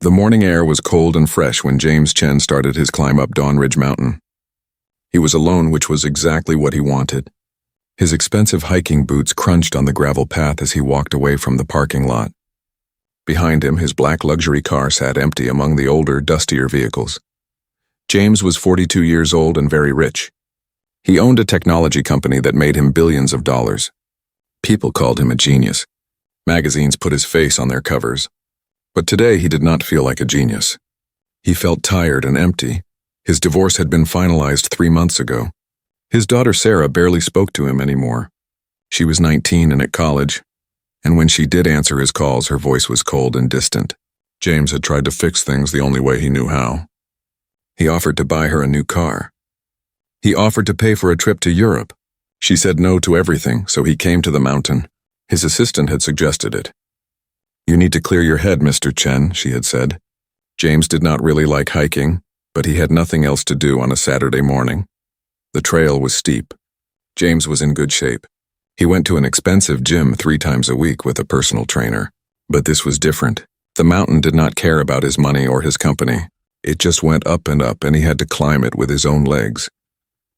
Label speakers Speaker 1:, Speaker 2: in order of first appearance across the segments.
Speaker 1: The morning air was cold and fresh when James Chen started his climb up Dawn Ridge Mountain. He was alone, which was exactly what he wanted. His expensive hiking boots crunched on the gravel path as he walked away from the parking lot. Behind him, his black luxury car sat empty among the older, dustier vehicles. James was 42 years old and very rich. He owned a technology company that made him billions of dollars. People called him a genius. Magazines put his face on their covers. But today he did not feel like a genius. He felt tired and empty. His divorce had been finalized 3 months ago. His daughter Sarah barely spoke to him anymore. She was 19 and at college, and when she did answer his calls, her voice was cold and distant. James had tried to fix things the only way he knew how. He offered to buy her a new car. He offered to pay for a trip to Europe. She said no to everything, so he came to the mountain. His assistant had suggested it. "You need to clear your head, Mr. Chen," she had said. James did not really like hiking, but he had nothing else to do on a Saturday morning. The trail was steep. James was in good shape. He went to an expensive gym 3 times a week with a personal trainer. But this was different. The mountain did not care about his money or his company. It just went up, and he had to climb it with his own legs.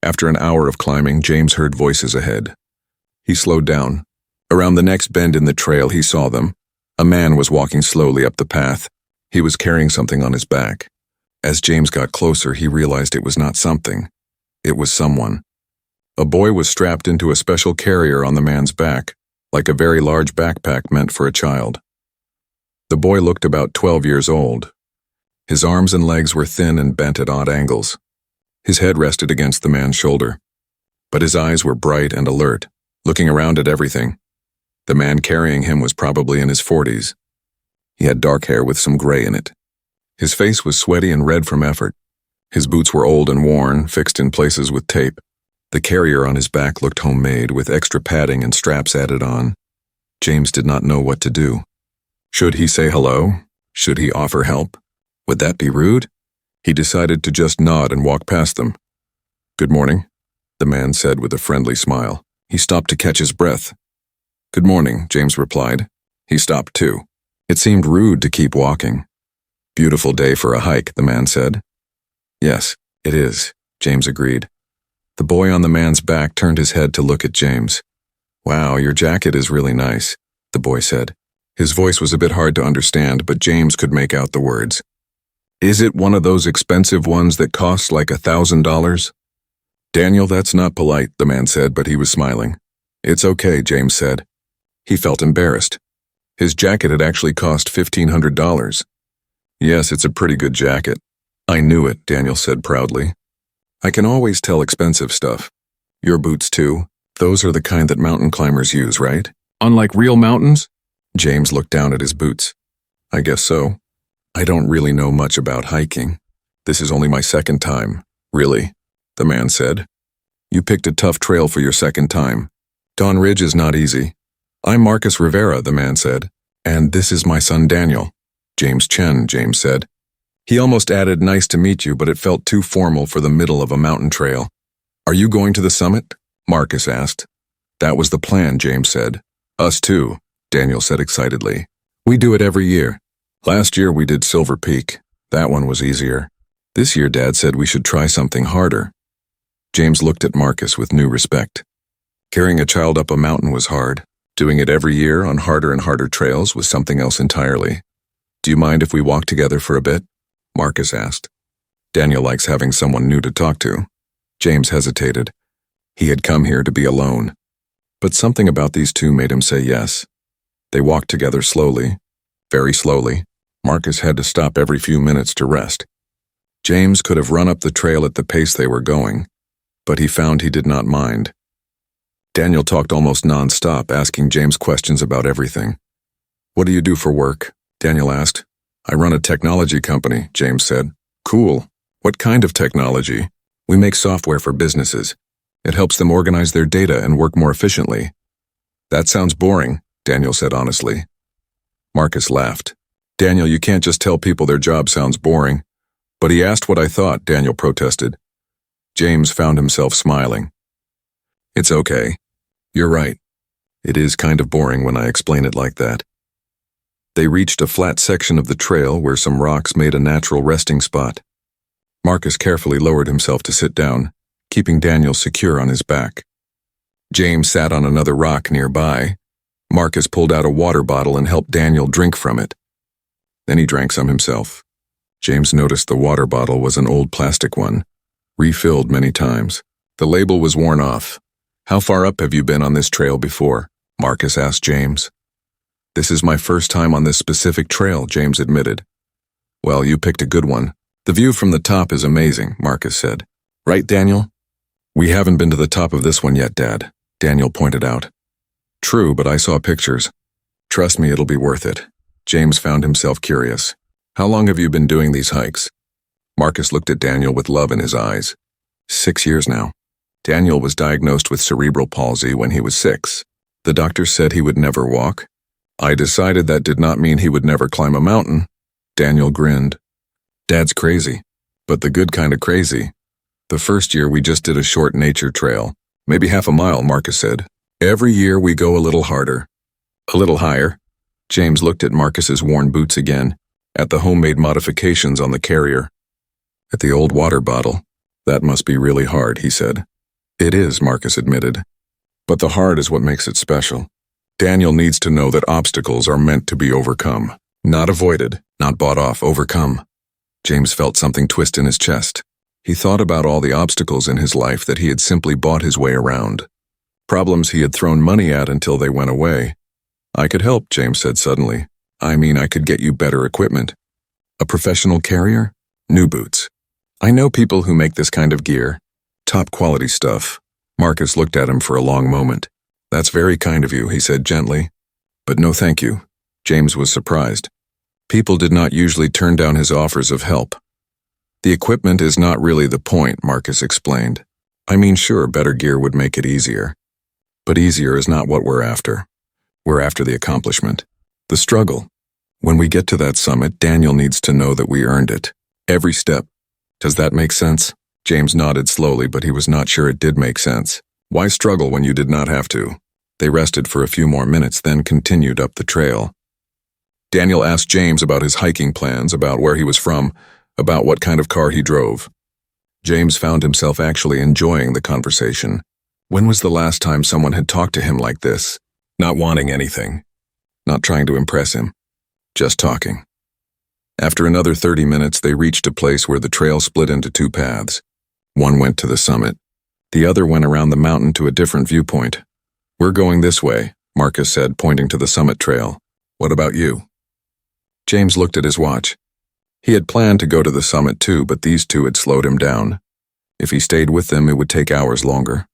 Speaker 1: After an hour of climbing, James heard voices ahead. He slowed down. Around the next bend in the trail, he saw them. A man was walking slowly up the path. He was carrying something on his back. As James got closer, he realized it was not something. It was someone. A boy was strapped into a special carrier on the man's back, like a very large backpack meant for a child. The boy looked about 12 years old. His arms and legs were thin and bent at odd angles. His head rested against the man's shoulder. But his eyes were bright and alert, looking around at everything. The man carrying him was probably in his 40s. He had dark hair with some gray in it. His face was sweaty and red from effort. His boots were old and worn, fixed in places with tape. The carrier on his back looked homemade, with extra padding and straps added on. James did not know what to do. Should he say hello? Should he offer help? Would that be rude? He decided to just nod and walk past them. "Good morning," the man said with a friendly smile. He stopped to catch his breath. "Good morning," James replied. He stopped too. It seemed rude to keep walking. "Beautiful day for a hike," the man said. "Yes, it is," James agreed. The boy on the man's back turned his head to look at James. "Wow, your jacket is really nice," the boy said. His voice was a bit hard to understand, but James could make out the words. "Is it one of those expensive ones that costs like $1,000? "Daniel, that's not polite," the man said, but he was smiling. "It's okay," James said. He felt embarrassed. His jacket had actually cost $1,500. "Yes, it's a pretty good jacket." "I knew it," Daniel said proudly. "I can always tell expensive stuff. Your boots too. Those are the kind that mountain climbers use, right? Unlike real mountains?" James looked down at his boots. "I guess so. I don't really know much about hiking. This is only my second time." "Really?" the man said. "You picked a tough trail for your second time. Dawn Ridge is not easy." "I'm Marcus Rivera," the man said. "And this is my son Daniel." "James Chen," James said. He almost added, "Nice to meet you," but it felt too formal for the middle of a mountain trail. "Are you going to the summit?" Marcus asked. "That was the plan," James said. "Us too," Daniel said excitedly. "We do it every year. Last year we did Silver Peak. That one was easier. This year Dad said we should try something harder." James looked at Marcus with new respect. Carrying a child up a mountain was hard. Doing it every year on harder and harder trails was something else entirely. "Do you mind if we walk together for a bit?" Marcus asked. Daniel likes having someone new to talk to. James hesitated. He had come here to be alone. But something about these two made him say yes. They walked together slowly, very slowly. Marcus had to stop every few minutes to rest. James could have run up the trail at the pace they were going, but he found he did not mind. Daniel talked almost non-stop, asking James questions about everything. "What do you do for work?" Daniel asked. "I run a technology company," James said. "Cool. What kind of technology?" "We make software for businesses. It helps them organize their data and work more efficiently." "That sounds boring," Daniel said honestly. Marcus laughed. "Daniel, you can't just tell people their job sounds boring." "But he asked what I thought," Daniel protested. James found himself smiling. "It's okay. You're right. It is kind of boring when I explain it like that." They reached a flat section of the trail where some rocks made a natural resting spot. Marcus carefully lowered himself to sit down, keeping Daniel secure on his back. James sat on another rock nearby. Marcus pulled out a water bottle and helped Daniel drink from it. Then he drank some himself. James noticed the water bottle was an old plastic one, refilled many times. The label was worn off. "How far up have you been on this trail before?" Marcus asked James. "This is my first time on this specific trail," James admitted. "Well, you picked a good one. The view from the top is amazing," Marcus said. "Right, Daniel?" "We haven't been to the top of this one yet, Dad," Daniel pointed out. "True, but I saw pictures. Trust me, it'll be worth it." James found himself curious. "How long have you been doing these hikes?" Marcus looked at Daniel with love in his eyes. 6 years now. Daniel was diagnosed with cerebral palsy when he was 6. The doctor said he would never walk. I decided that did not mean he would never climb a mountain. Daniel grinned. "Dad's crazy, but the good kind of crazy. The first year we just did a short nature trail, maybe half a mile," Marcus said. "Every year we go a little harder. A little higher." James looked at Marcus's worn boots again, at the homemade modifications on the carrier, at the old water bottle. "That must be really hard," he said. "It is," Marcus admitted. "But the hard is what makes it special. Daniel needs to know that obstacles are meant to be overcome, not avoided, not bought off, overcome." James felt something twist in his chest. He thought about all the obstacles in his life that he had simply bought his way around. Problems he had thrown money at until they went away. "I could help," James said suddenly. "I mean, I could get you better equipment. A professional carrier? New boots. I know people who make this kind of gear. Top quality stuff." Marcus looked at him for a long moment. "That's very kind of you," he said gently. "But no thank you." James was surprised. People did not usually turn down his offers of help. "The equipment is not really the point," Marcus explained. "I mean, sure, better gear would make it easier. But easier is not what we're after. We're after the accomplishment. The struggle. When we get to that summit, Daniel needs to know that we earned it. Every step. Does that make sense?" James nodded slowly, but he was not sure it did make sense. Why struggle when you did not have to? They rested for a few more minutes, then continued up the trail. Daniel asked James about his hiking plans, about where he was from, about what kind of car he drove. James found himself actually enjoying the conversation. When was the last time someone had talked to him like this? Not wanting anything. Not trying to impress him. Just talking. After another 30 minutes, they reached a place where the trail split into 2 paths. One went to the summit. The other went around the mountain to a different viewpoint. "We're going this way," Marcus said, pointing to the summit trail. "What about you?" James looked at his watch. He had planned to go to the summit too, but these two had slowed him down. If he stayed with them, it would take hours longer.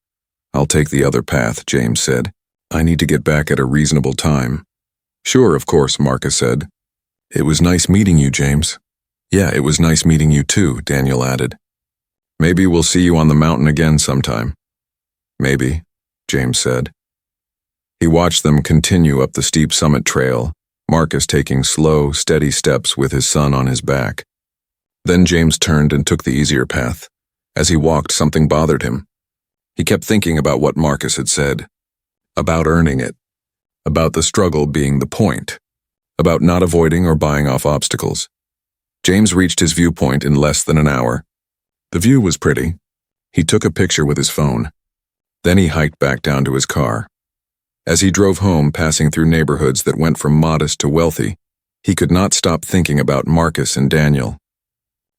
Speaker 1: "I'll take the other path," James said. "I need to get back at a reasonable time." "Sure, of course," Marcus said. "It was nice meeting you, James." "Yeah, it was nice meeting you too," Daniel added. "Maybe we'll see you on the mountain again sometime." "Maybe," James said. He watched them continue up the steep summit trail, Marcus taking slow, steady steps with his son on his back. Then James turned and took the easier path. As he walked, something bothered him. He kept thinking about what Marcus had said. About earning it. About the struggle being the point. About not avoiding or buying off obstacles. James reached his viewpoint in less than an hour. The view was pretty. He took a picture with his phone. Then he hiked back down to his car. As he drove home, passing through neighborhoods that went from modest to wealthy, he could not stop thinking about Marcus and Daniel.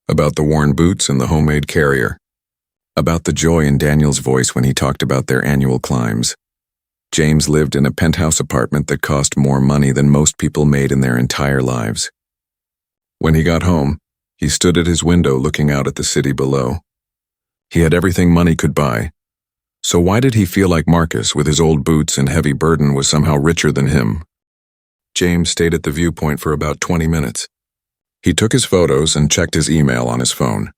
Speaker 1: About the worn boots and the homemade carrier. About the joy in Daniel's voice when he talked about their annual climbs. James lived in a penthouse apartment that cost more money than most people made in their entire lives. When he got home, he stood at his window looking out at the city below. He had everything money could buy. So why did he feel like Marcus, with his old boots and heavy burden, was somehow richer than him? James stayed at the viewpoint for about 20 minutes. He took his photos and checked his email on his phone.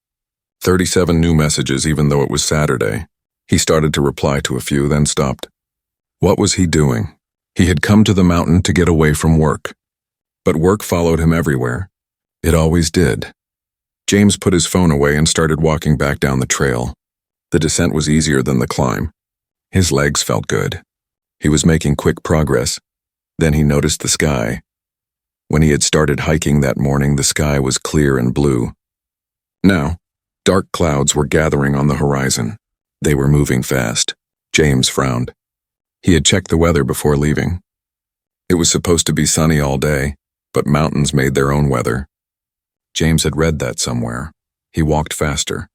Speaker 1: 37 new messages even though it was Saturday. He started to reply to a few, then stopped. What was he doing? He had come to the mountain to get away from work. But work followed him everywhere. It always did. James put his phone away and started walking back down the trail. The descent was easier than the climb. His legs felt good. He was making quick progress. Then he noticed the sky. When he had started hiking that morning, the sky was clear and blue. Now, dark clouds were gathering on the horizon. They were moving fast. James frowned. He had checked the weather before leaving. It was supposed to be sunny all day, but mountains made their own weather. James had read that somewhere. He walked faster.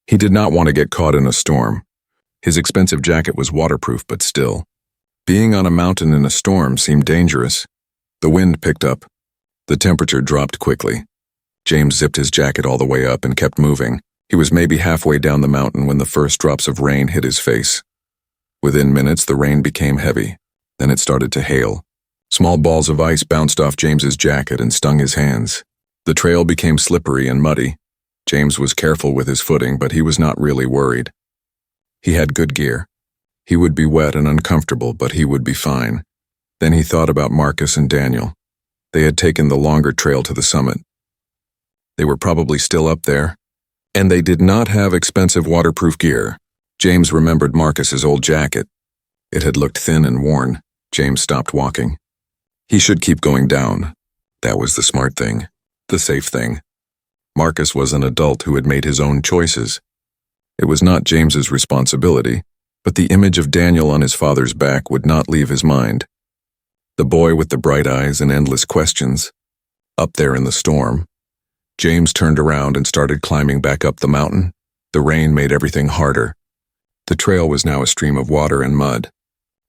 Speaker 1: He did not want to get caught in a storm. His expensive jacket was waterproof, but still. Being on a mountain in a storm seemed dangerous. The wind picked up. The temperature dropped quickly. James zipped his jacket all the way up and kept moving. He was maybe halfway down the mountain when the first drops of rain hit his face. Within minutes, the rain became heavy. Then it started to hail. Small balls of ice bounced off James's jacket and stung his hands. The trail became slippery and muddy. James was careful with his footing, but he was not really worried. He had good gear. He would be wet and uncomfortable, but he would be fine. Then he thought about Marcus and Daniel. They had taken the longer trail to the summit. They were probably still up there, and they did not have expensive waterproof gear. James remembered Marcus's old jacket. It had looked thin and worn. James stopped walking. He should keep going down. That was the smart thing, the safe thing. Marcus was an adult who had made his own choices. It was not James's responsibility, but the image of Daniel on his father's back would not leave his mind. The boy with the bright eyes and endless questions. Up there in the storm. James turned around and started climbing back up the mountain. The rain made everything harder. The trail was now a stream of water and mud.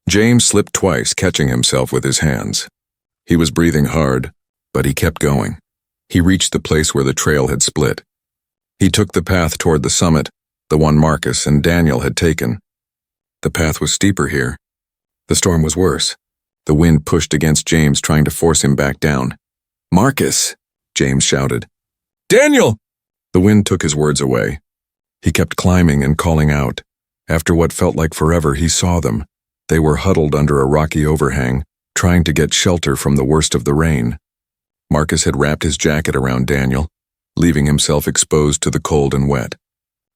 Speaker 1: James slipped twice, catching himself with his hands. He was breathing hard, but he kept going. He reached the place where the trail had split. He took the path toward the summit, the one Marcus and Daniel had taken. The path was steeper here. The storm was worse. The wind pushed against James, trying to force him back down. "Marcus!" James shouted. "Daniel!" The wind took his words away. He kept climbing and calling out. After what felt like forever, he saw them. They were huddled under a rocky overhang, trying to get shelter from the worst of the rain. Marcus had wrapped his jacket around Daniel, leaving himself exposed to the cold and wet.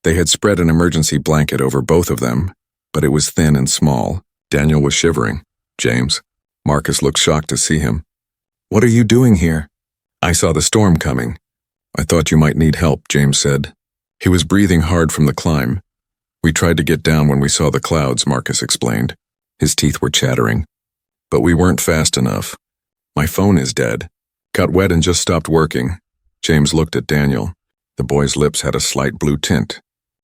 Speaker 1: They had spread an emergency blanket over both of them, but it was thin and small. Daniel was shivering. "James." Marcus looked shocked to see him. "What are you doing here?" "I saw the storm coming. I thought you might need help," James said. He was breathing hard from the climb. "We tried to get down when we saw the clouds," Marcus explained. His teeth were chattering. "But we weren't fast enough. My phone is dead. Got wet and just stopped working." James looked at Daniel. The boy's lips had a slight blue tint.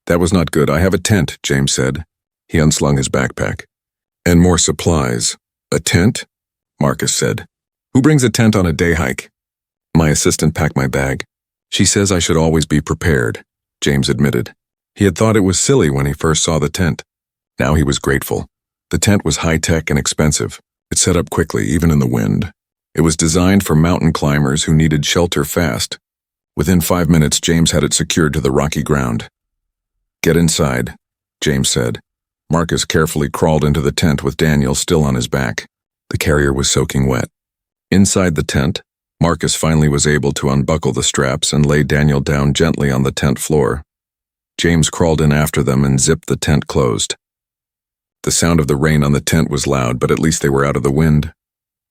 Speaker 1: "That was not good. I have a tent," James said. He unslung his backpack. "And more supplies." "A tent?" Marcus said. "Who brings a tent on a day hike?" "My assistant packed my bag. She says I should always be prepared," James admitted. He had thought it was silly when he first saw the tent. Now he was grateful. The tent was high-tech and expensive. It set up quickly, even in the wind. It was designed for mountain climbers who needed shelter fast. Within 5 minutes, James had it secured to the rocky ground. "Get inside," James said. Marcus carefully crawled into the tent with Daniel still on his back. The carrier was soaking wet. Inside the tent, Marcus finally was able to unbuckle the straps and lay Daniel down gently on the tent floor. James crawled in after them and zipped the tent closed. The sound of the rain on the tent was loud, but at least they were out of the wind.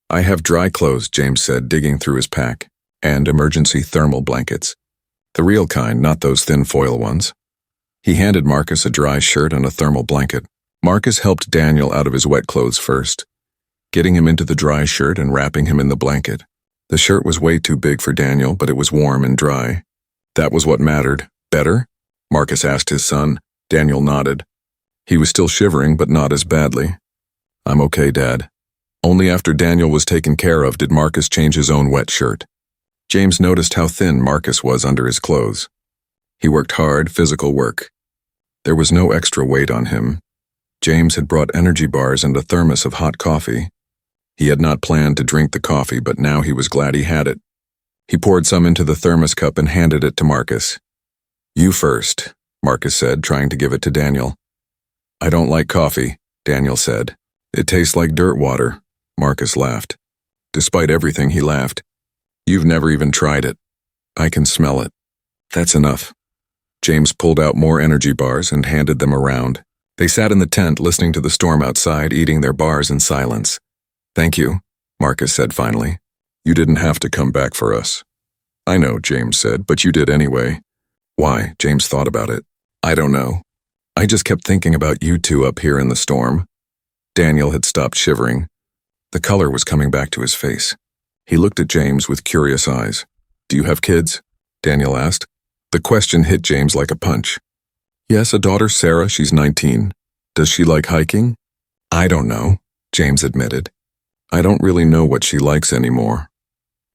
Speaker 1: "I have dry clothes," James said, digging through his pack, "and emergency thermal blankets. The real kind, not those thin foil ones." He handed Marcus a dry shirt and a thermal blanket. Marcus helped Daniel out of his wet clothes first, getting him into the dry shirt and wrapping him in the blanket. The shirt was way too big for Daniel, but it was warm and dry. That was what mattered. "Better?" Marcus asked his son. Daniel nodded. He was still shivering, but not as badly. "I'm okay, Dad." Only after Daniel was taken care of did Marcus change his own wet shirt. James noticed how thin Marcus was under his clothes. He worked hard, physical work. There was no extra weight on him. James had brought energy bars and a thermos of hot coffee. He had not planned to drink the coffee, but now he was glad he had it. He poured some into the thermos cup and handed it to Marcus. "You first," Marcus said, trying to give it to Daniel. "I don't like coffee," Daniel said. "It tastes like dirt water." Marcus laughed. Despite everything, he laughed. "You've never even tried it. I can smell it." "That's enough." James pulled out more energy bars and handed them around. They sat in the tent, listening to the storm outside, eating their bars in silence. "Thank you," Marcus said finally. You didn't have to come back for us. I know, James said, but you did anyway. Why? James thought about it. I don't know. I just kept thinking about you two up here in the storm. Daniel had stopped shivering. The color was coming back to his face. He looked at James with curious eyes. Do you have kids? Daniel asked. The question hit James like a punch. Yes, a daughter, Sarah. She's 19. Does she like hiking? I don't know, James admitted. I don't really know what she likes anymore.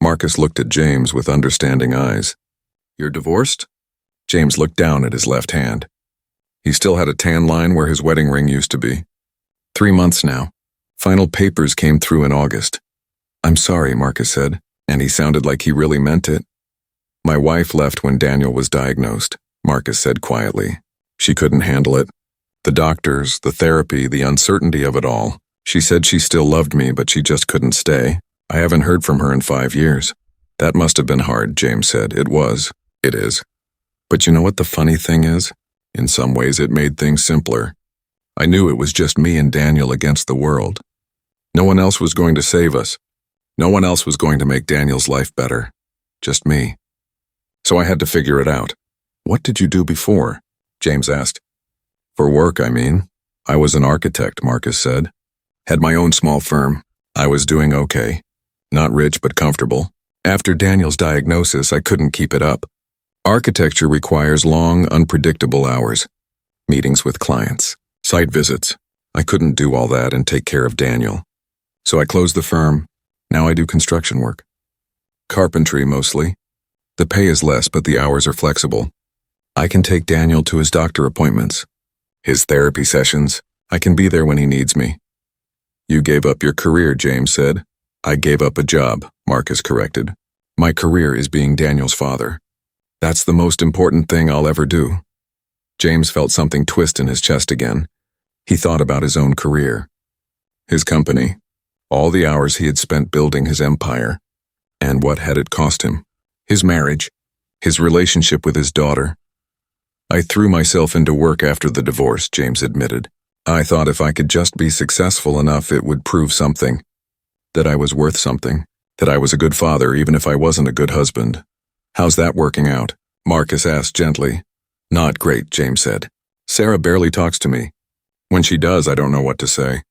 Speaker 1: Marcus looked at James with understanding eyes. You're divorced? James looked down at his left hand. He still had a tan line where his wedding ring used to be. 3 months now. Final papers came through in August. I'm sorry, Marcus said, and he sounded like he really meant it. My wife left when Daniel was diagnosed, Marcus said quietly. She couldn't handle it. The doctors, the therapy, the uncertainty of it all. She said she still loved me, but she just couldn't stay. I haven't heard from her in 5 years. That must have been hard, James said. It was. It is. But you know what the funny thing is? In some ways it made things simpler. I knew it was just me and Daniel against the world. No one else was going to save us. No one else was going to make Daniel's life better. Just me. So I had to figure it out. What did you do before? James asked. For work, I mean. I was an architect, Marcus said. Had my own small firm. I was doing okay. Not rich, but comfortable. After Daniel's diagnosis, I couldn't keep it up. Architecture requires long, unpredictable hours. Meetings with clients. Site visits. I couldn't do all that and take care of Daniel. So I closed the firm. Now I do construction work. Carpentry, mostly. The pay is less, but the hours are flexible. I can take Daniel to his doctor appointments. His therapy sessions. I can be there when he needs me. You gave up your career, James said. I gave up a job, Marcus corrected. My career is being Daniel's father. That's the most important thing I'll ever do. James felt something twist in his chest again. He thought about his own career. His company. All the hours he had spent building his empire. And what had it cost him? His marriage. His relationship with his daughter. I threw myself into work after the divorce, James admitted. I thought if I could just be successful enough it would prove something. That I was worth something. That I was a good father even if I wasn't a good husband. How's that working out? Marcus asked gently. Not great, James said. Sarah barely talks to me. When she does, I don't know what to say.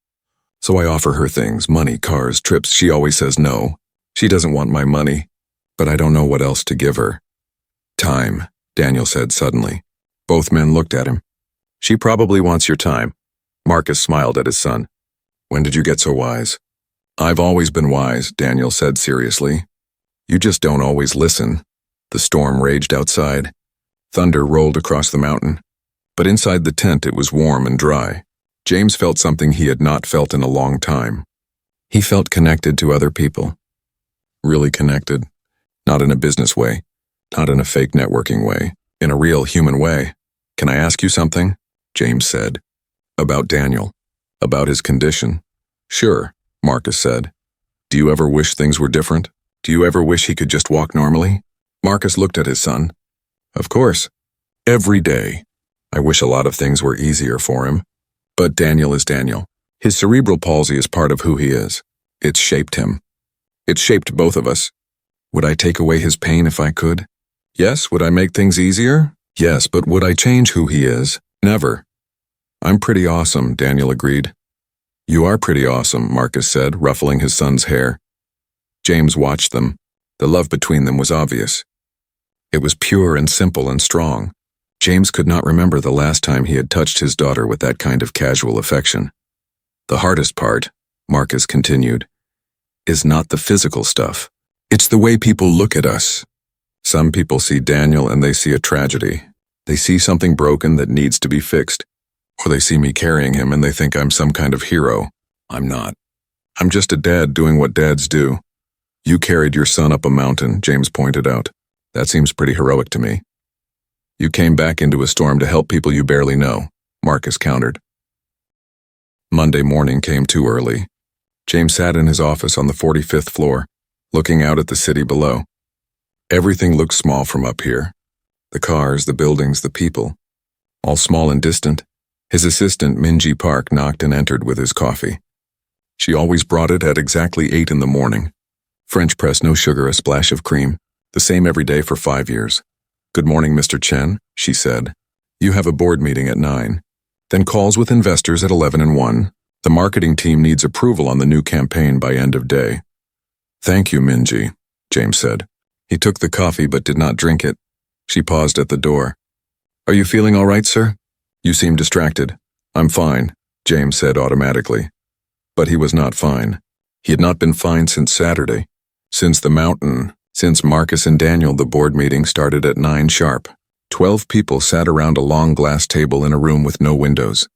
Speaker 1: So I offer her things, money, cars, trips. She always says no. She doesn't want my money, but I don't know what else to give her. Time, Daniel said suddenly. Both men looked at him. She probably wants your time. Marcus smiled at his son. When did you get so wise? I've always been wise, Daniel said seriously. You just don't always listen. The storm raged outside. Thunder rolled across the mountain. But inside the tent it was warm and dry. James felt something he had not felt in a long time. He felt connected to other people. Really connected. Not in a business way. Not in a fake networking way. In a real human way. Can I ask you something? James said. About Daniel. About his condition. Sure, Marcus said. Do you ever wish things were different? Do you ever wish he could just walk normally? Marcus looked at his son. Of course. Every day. I wish a lot of things were easier for him. But Daniel is Daniel. His cerebral palsy is part of who he is. It's shaped him. It's shaped both of us. Would I take away his pain if I could? Yes. Would I make things easier? Yes, but would I change who he is? Never. I'm pretty awesome, Daniel agreed. You are pretty awesome, Marcus said, ruffling his son's hair. James watched them. The love between them was obvious. It was pure and simple and strong. James could not remember the last time he had touched his daughter with that kind of casual affection. The hardest part, Marcus continued, is not the physical stuff. It's the way people look at us. Some people see Daniel and they see a tragedy. They see something broken that needs to be fixed. Or they see me carrying him and they think I'm some kind of hero. I'm not. I'm just a dad doing what dads do. You carried your son up a mountain, James pointed out. That seems pretty heroic to me. You came back into a storm to help people you barely know, Marcus countered. Monday morning came too early. James sat in his office on the 45th floor, looking out at the city below. Everything looked small from up here. The cars, the buildings, the people. All small and distant. His assistant, Minji Park, knocked and entered with his coffee. She always brought it at exactly 8 in the morning. French press, no sugar, a splash of cream. The same every day for 5 years. Good morning, Mr. Chen, she said. You have a board meeting at 9. Then calls with investors at 11 and 1. The marketing team needs approval on the new campaign by end of day. Thank you, Minji, James said. He took the coffee but did not drink it. She paused at the door. Are you feeling all right, sir? You seem distracted. I'm fine, James said automatically. But he was not fine. He had not been fine since Saturday. Since Marcus and Daniel, the board meeting started at 9 sharp. 12 people sat around a long glass table in a room with no windows.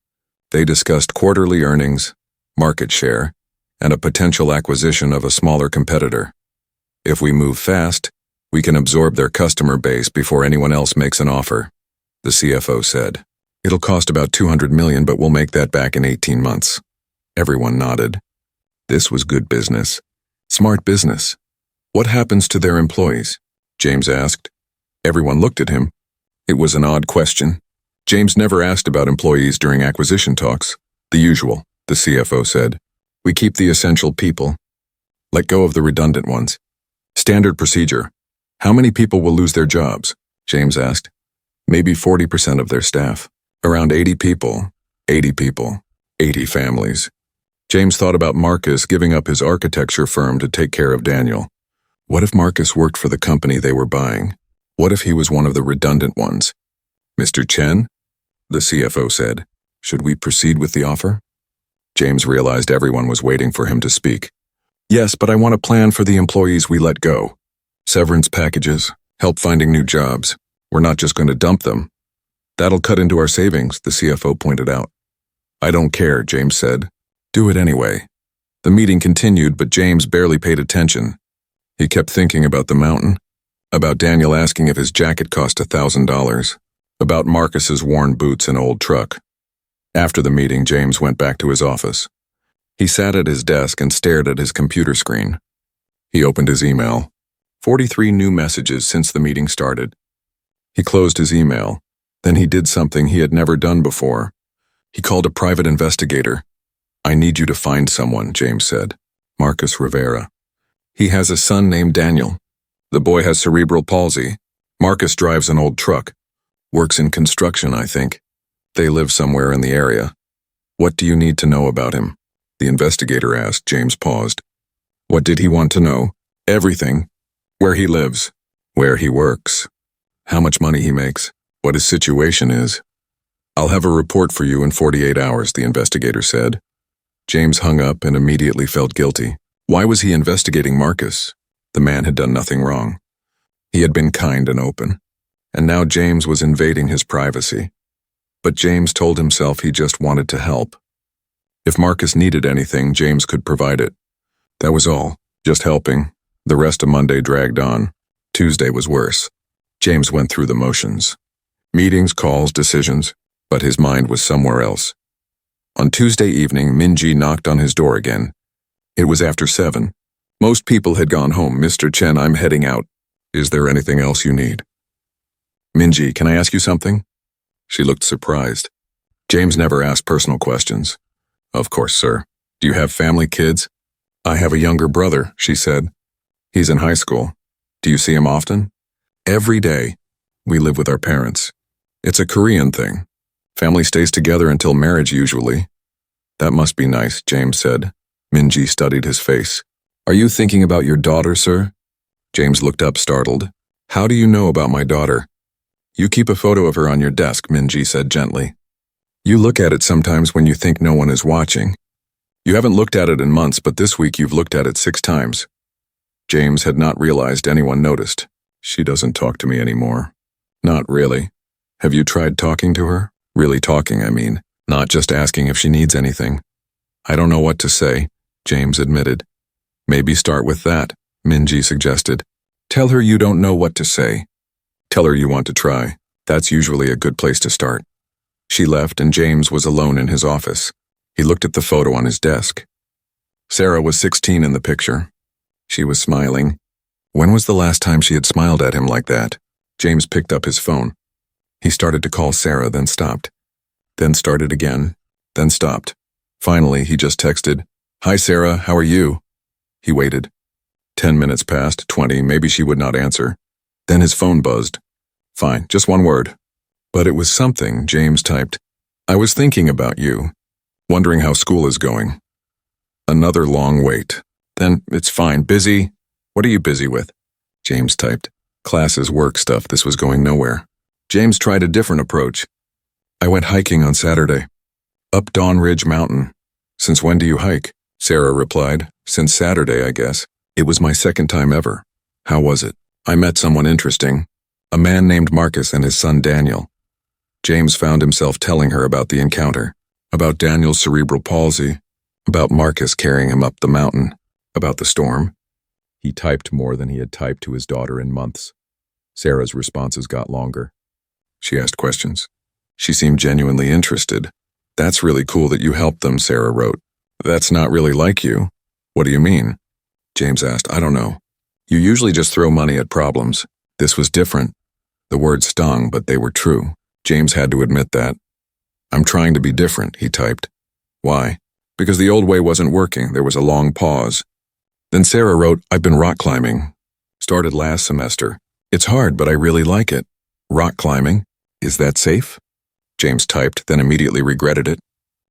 Speaker 1: They discussed quarterly earnings, market share, and a potential acquisition of a smaller competitor. If we move fast, we can absorb their customer base before anyone else makes an offer, the CFO said. It'll cost about $200 million, but we'll make that back in 18 months. Everyone nodded. This was good business. Smart business. What happens to their employees? James asked. Everyone looked at him. It was an odd question. James never asked about employees during acquisition talks. The usual, the CFO said. We keep the essential people. Let go of the redundant ones. Standard procedure. How many people will lose their jobs? James asked. Maybe 40% of their staff. Around 80 people. 80 people. 80 families. James thought about Marcus giving up his architecture firm to take care of Daniel. What if Marcus worked for the company they were buying? What if he was one of the redundant ones? Mr. Chen, the CFO said, should we proceed with the offer? James realized everyone was waiting for him to speak. Yes, but I want a plan for the employees we let go. Severance packages, help finding new jobs. We're not just going to dump them. That'll cut into our savings, the CFO pointed out. I don't care, James said. Do it anyway. The meeting continued, but James barely paid attention. He kept thinking about the mountain, about Daniel asking if his jacket cost $1,000, about Marcus's worn boots and old truck. After the meeting, James went back to his office. He sat at his desk and stared at his computer screen. He opened his email. 43 new messages since the meeting started. He closed his email. Then he did something he had never done before. He called a private investigator. I need you to find someone, James said. Marcus Rivera. He has a son named Daniel. The boy has cerebral palsy. Marcus drives an old truck. Works in construction, I think. They live somewhere in the area. What do you need to know about him? The investigator asked. James paused. What did he want to know? Everything. Where he lives. Where he works. How much money he makes. What his situation is. I'll have a report for you in 48 hours, the investigator said. James hung up and immediately felt guilty. Why was he investigating Marcus? The man had done nothing wrong. He had been kind and open. And now James was invading his privacy. But James told himself he just wanted to help. If Marcus needed anything, James could provide it. That was all, just helping. The rest of Monday dragged on. Tuesday was worse. James went through the motions. Meetings, calls, decisions, but his mind was somewhere else. On Tuesday evening, Minji knocked on his door again. It was after 7. Most people had gone home. Mr. Chen, I'm heading out. Is there anything else you need? Minji, can I ask you something? She looked surprised. James never asked personal questions. Of course, sir. Do you have family, kids? I have a younger brother, she said. He's in high school. Do you see him often? Every day. We live with our parents. It's a Korean thing. Family stays together until marriage usually. That must be nice, James said. Minji studied his face. Are you thinking about your daughter, sir? James looked up, startled. How do you know about my daughter? You keep a photo of her on your desk, Minji said gently. You look at it sometimes when you think no one is watching. You haven't looked at it in months, but this week you've looked at it 6 times. James had not realized anyone noticed. She doesn't talk to me anymore. Not really. Have you tried talking to her? Really talking, I mean. Not just asking if she needs anything. I don't know what to say, James admitted. Maybe start with that, Minji suggested. Tell her you don't know what to say. Tell her you want to try. That's usually a good place to start. She left and James was alone in his office. He looked at the photo on his desk. Sarah was 16 in the picture. She was smiling. When was the last time she had smiled at him like that? James picked up his phone. He started to call Sarah, then stopped. Then started again, then stopped. Finally, he just texted, Hi Sarah, how are you? He waited. 10 minutes passed, 20, maybe she would not answer. Then his phone buzzed. Fine, just one word. But it was something, James typed. I was thinking about you, wondering how school is going. Another long wait. Then, it's fine, busy? What are you busy with? James typed. Classes, work stuff, this was going nowhere. James tried a different approach. I went hiking on Saturday. Up Dawn Ridge Mountain. Since when do you hike? Sarah replied. Since Saturday, I guess. It was my second time ever. How was it? I met someone interesting. A man named Marcus and his son Daniel. James found himself telling her about the encounter, about Daniel's cerebral palsy, about Marcus carrying him up the mountain, about the storm. He typed more than he had typed to his daughter in months. Sarah's responses got longer. She asked questions. She seemed genuinely interested. That's really cool that you helped them, Sarah wrote. That's not really like you. What do you mean? James asked. I don't know. You usually just throw money at problems. This was different. The words stung, but they were true. James had to admit that. I'm trying to be different, he typed. Why? Because the old way wasn't working. There was a long pause. Then Sarah wrote, I've been rock climbing. Started last semester. It's hard, but I really like it. Rock climbing? Is that safe? James typed, then immediately regretted it.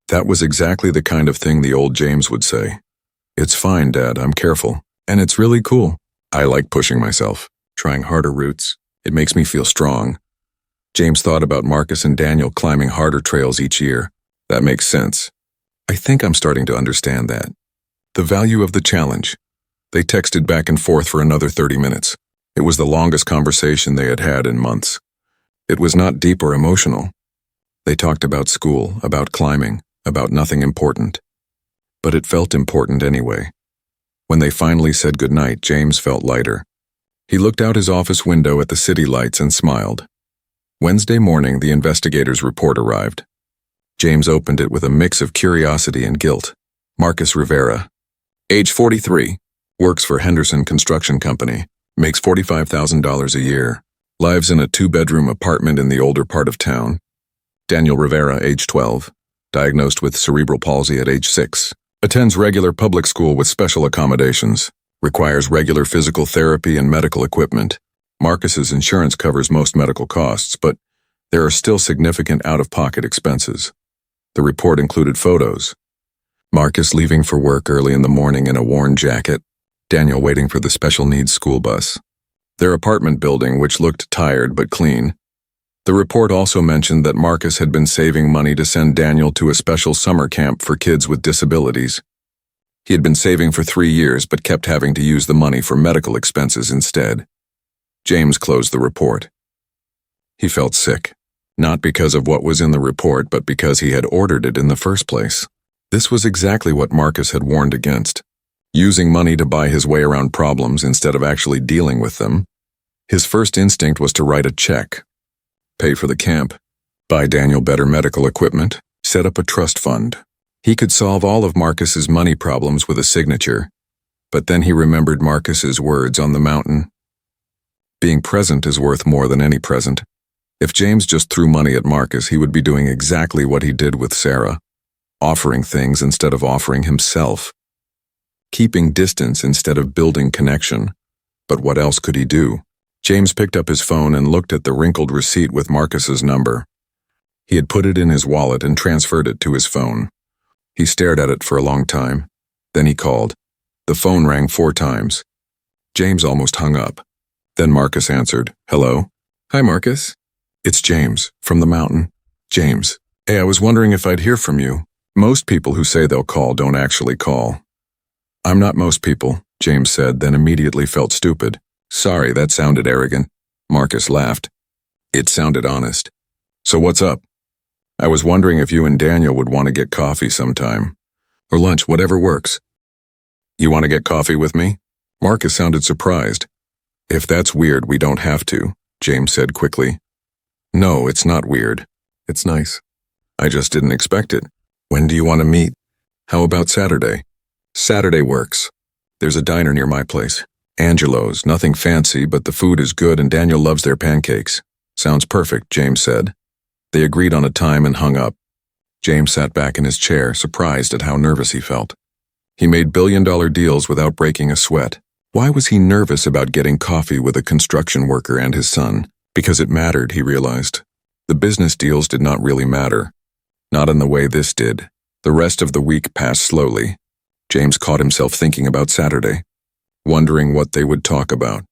Speaker 1: That was exactly the kind of thing the old James would say. It's fine, Dad, I'm careful. And it's really cool. I like pushing myself, trying harder routes. It makes me feel strong. James thought about Marcus and Daniel climbing harder trails each year. That makes sense. I think I'm starting to understand that. The value of the challenge. They texted back and forth for another 30 minutes. It was the longest conversation they had had in months. It was not deep or emotional. They talked about school, about climbing, about nothing important. But it felt important anyway. When they finally said goodnight, James felt lighter. He looked out his office window at the city lights and smiled. Wednesday morning, the investigator's report arrived. James opened it with a mix of curiosity and guilt. Marcus Rivera, age 43, works for Henderson Construction Company, makes $45,000 a year, lives in a 2-bedroom apartment in the older part of town. Daniel Rivera, age 12, diagnosed with cerebral palsy at age 6, attends regular public school with special accommodations, requires regular physical therapy and medical equipment. Marcus's insurance covers most medical costs, but there are still significant out-of-pocket expenses. The report included photos. Marcus leaving for work early in the morning in a worn jacket, Daniel waiting for the special needs school bus. Their apartment building, which looked tired but clean. The report also mentioned that Marcus had been saving money to send Daniel to a special summer camp for kids with disabilities. He had been saving for 3 years but kept having to use the money for medical expenses instead. James closed the report. He felt sick, not because of what was in the report, but because he had ordered it in the first place. This was exactly what Marcus had warned against, using money to buy his way around problems instead of actually dealing with them. His first instinct was to write a check, pay for the camp, buy Daniel better medical equipment, set up a trust fund. He could solve all of Marcus's money problems with a signature, but then he remembered Marcus's words on the mountain. Being present is worth more than any present. If James just threw money at Marcus, he would be doing exactly what he did with Sarah, offering things instead of offering himself, keeping distance instead of building connection. But what else could he do? James picked up his phone and looked at the wrinkled receipt with Marcus's number. He had put it in his wallet and transferred it to his phone. He stared at it for a long time. Then he called. The phone rang 4 times. James almost hung up. Then Marcus answered. Hello? Hi, Marcus. It's James, from the mountain. James. Hey, I was wondering if I'd hear from you. Most people who say they'll call don't actually call. I'm not most people, James said, then immediately felt stupid. Sorry, that sounded arrogant. Marcus laughed. It sounded honest. So what's up? I was wondering if you and Daniel would want to get coffee sometime. Or lunch, whatever works. You want to get coffee with me? Marcus sounded surprised. If that's weird, we don't have to, James said quickly. No, it's not weird. It's nice. I just didn't expect it. When do you want to meet? How about Saturday? Saturday works. There's a diner near my place. Angelo's, nothing fancy, but the food is good and Daniel loves their pancakes. Sounds perfect, James said. They agreed on a time and hung up. James sat back in his chair, surprised at how nervous he felt. He made billion-dollar deals without breaking a sweat, Why was he nervous about getting coffee with a construction worker and his son? Because it mattered, he realized. The business deals did not really matter. Not in the way this did. The rest of the week passed slowly. James caught himself thinking about Saturday, wondering what they would talk about,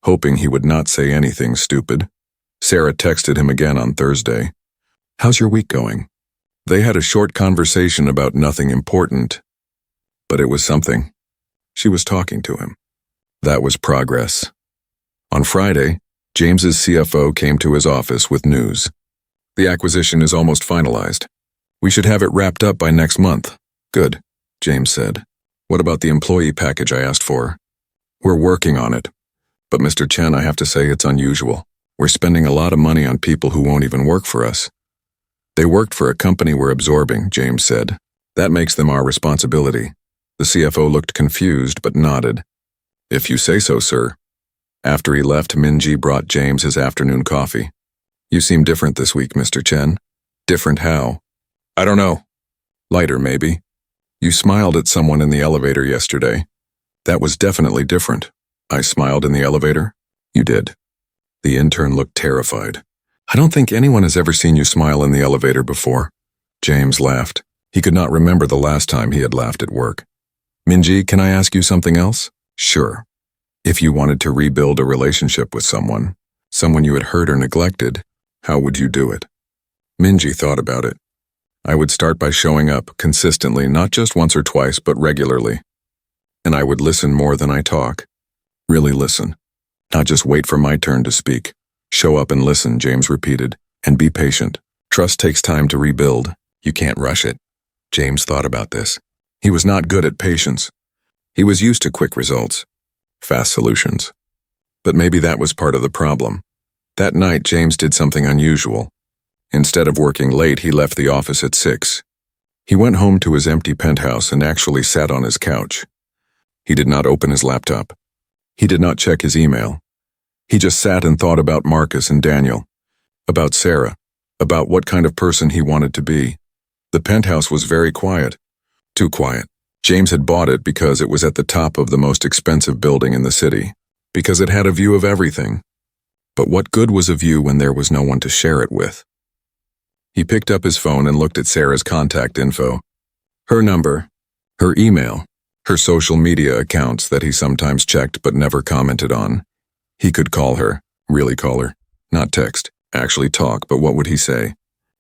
Speaker 1: hoping he would not say anything stupid. Sarah texted him again on Thursday. "How's your week going?" They had a short conversation about nothing important, but it was something. She was talking to him. That was progress. On Friday, James's CFO came to his office with news. "The acquisition is almost finalized. We should have it wrapped up by next month." "Good," James said. "What about the employee package I asked for?" "We're working on it. But Mr. Chen, I have to say it's unusual. We're spending a lot of money on people who won't even work for us." "They worked for a company we're absorbing," James said. "That makes them our responsibility." The CFO looked confused but nodded. "If you say so, sir." After he left, Minji brought James his afternoon coffee. "You seem different this week, Mr. Chen." "Different how?" "I don't know. Lighter, maybe." "You smiled at someone in the elevator yesterday." "That was definitely different." "I smiled in the elevator?" "You did." The intern looked terrified. "I don't think anyone has ever seen you smile in the elevator before." James laughed. He could not remember the last time he had laughed at work. "Minji, can I ask you something else?" "Sure. If you wanted to rebuild a relationship with someone you had hurt or neglected, how would you do it?" Minji thought about it. "I would start by showing up consistently, not just once or twice, but regularly. And I would listen more than I talk. Really listen. Not just wait for my turn to speak. Show up and listen," James repeated. "And be patient. Trust takes time to rebuild. You can't rush it." James thought about this. He was not good at patience. He was used to quick results, fast solutions. But maybe that was part of the problem. That night, James did something unusual. Instead of working late, he left the office at 6. He went home to his empty penthouse and actually sat on his couch. He did not open his laptop. He did not check his email. He just sat and thought about Marcus and Daniel, about Sarah, about what kind of person he wanted to be. The penthouse was very quiet. Too quiet. James had bought it because it was at the top of the most expensive building in the city, because it had a view of everything. But what good was a view when there was no one to share it with? He picked up his phone and looked at Sarah's contact info. Her number, her email, her social media accounts that he sometimes checked but never commented on. He could call her, really call her, not text, actually talk, but what would he say?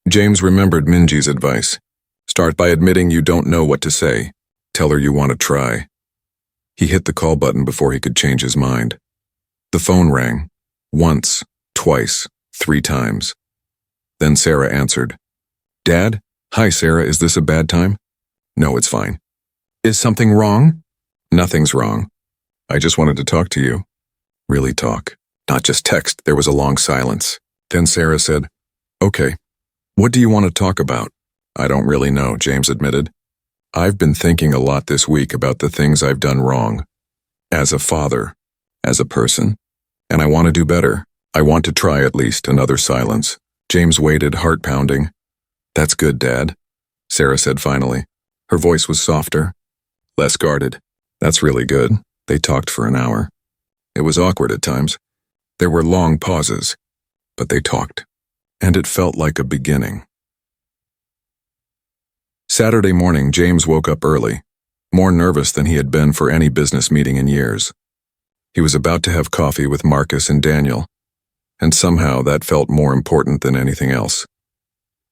Speaker 1: James remembered Minji's advice. Start by admitting you don't know what to say. Tell her you want to try. He hit the call button before he could change his mind. The phone rang. Once, twice, 3 times. Then Sarah answered. "Dad? Hi, Sarah, is this a bad time?" "No, it's fine." "Is something wrong?" "Nothing's wrong. I just wanted to talk to you." Really talk, not just text. There was a long silence. Then Sarah said, "Okay, what do you want to talk about?" "I don't really know," James admitted. "I've been thinking a lot this week about the things I've done wrong. As a father, as a person. And I want to do better. I want to try at least." Another silence. James waited, heart pounding. "That's good, Dad," Sarah said finally. Her voice was softer, less guarded. "That's really good." They talked for an hour. It was awkward at times. There were long pauses, but they talked. And it felt like a beginning. Saturday morning, James woke up early, more nervous than he had been for any business meeting in years. He was about to have coffee with Marcus and Daniel, and somehow that felt more important than anything else.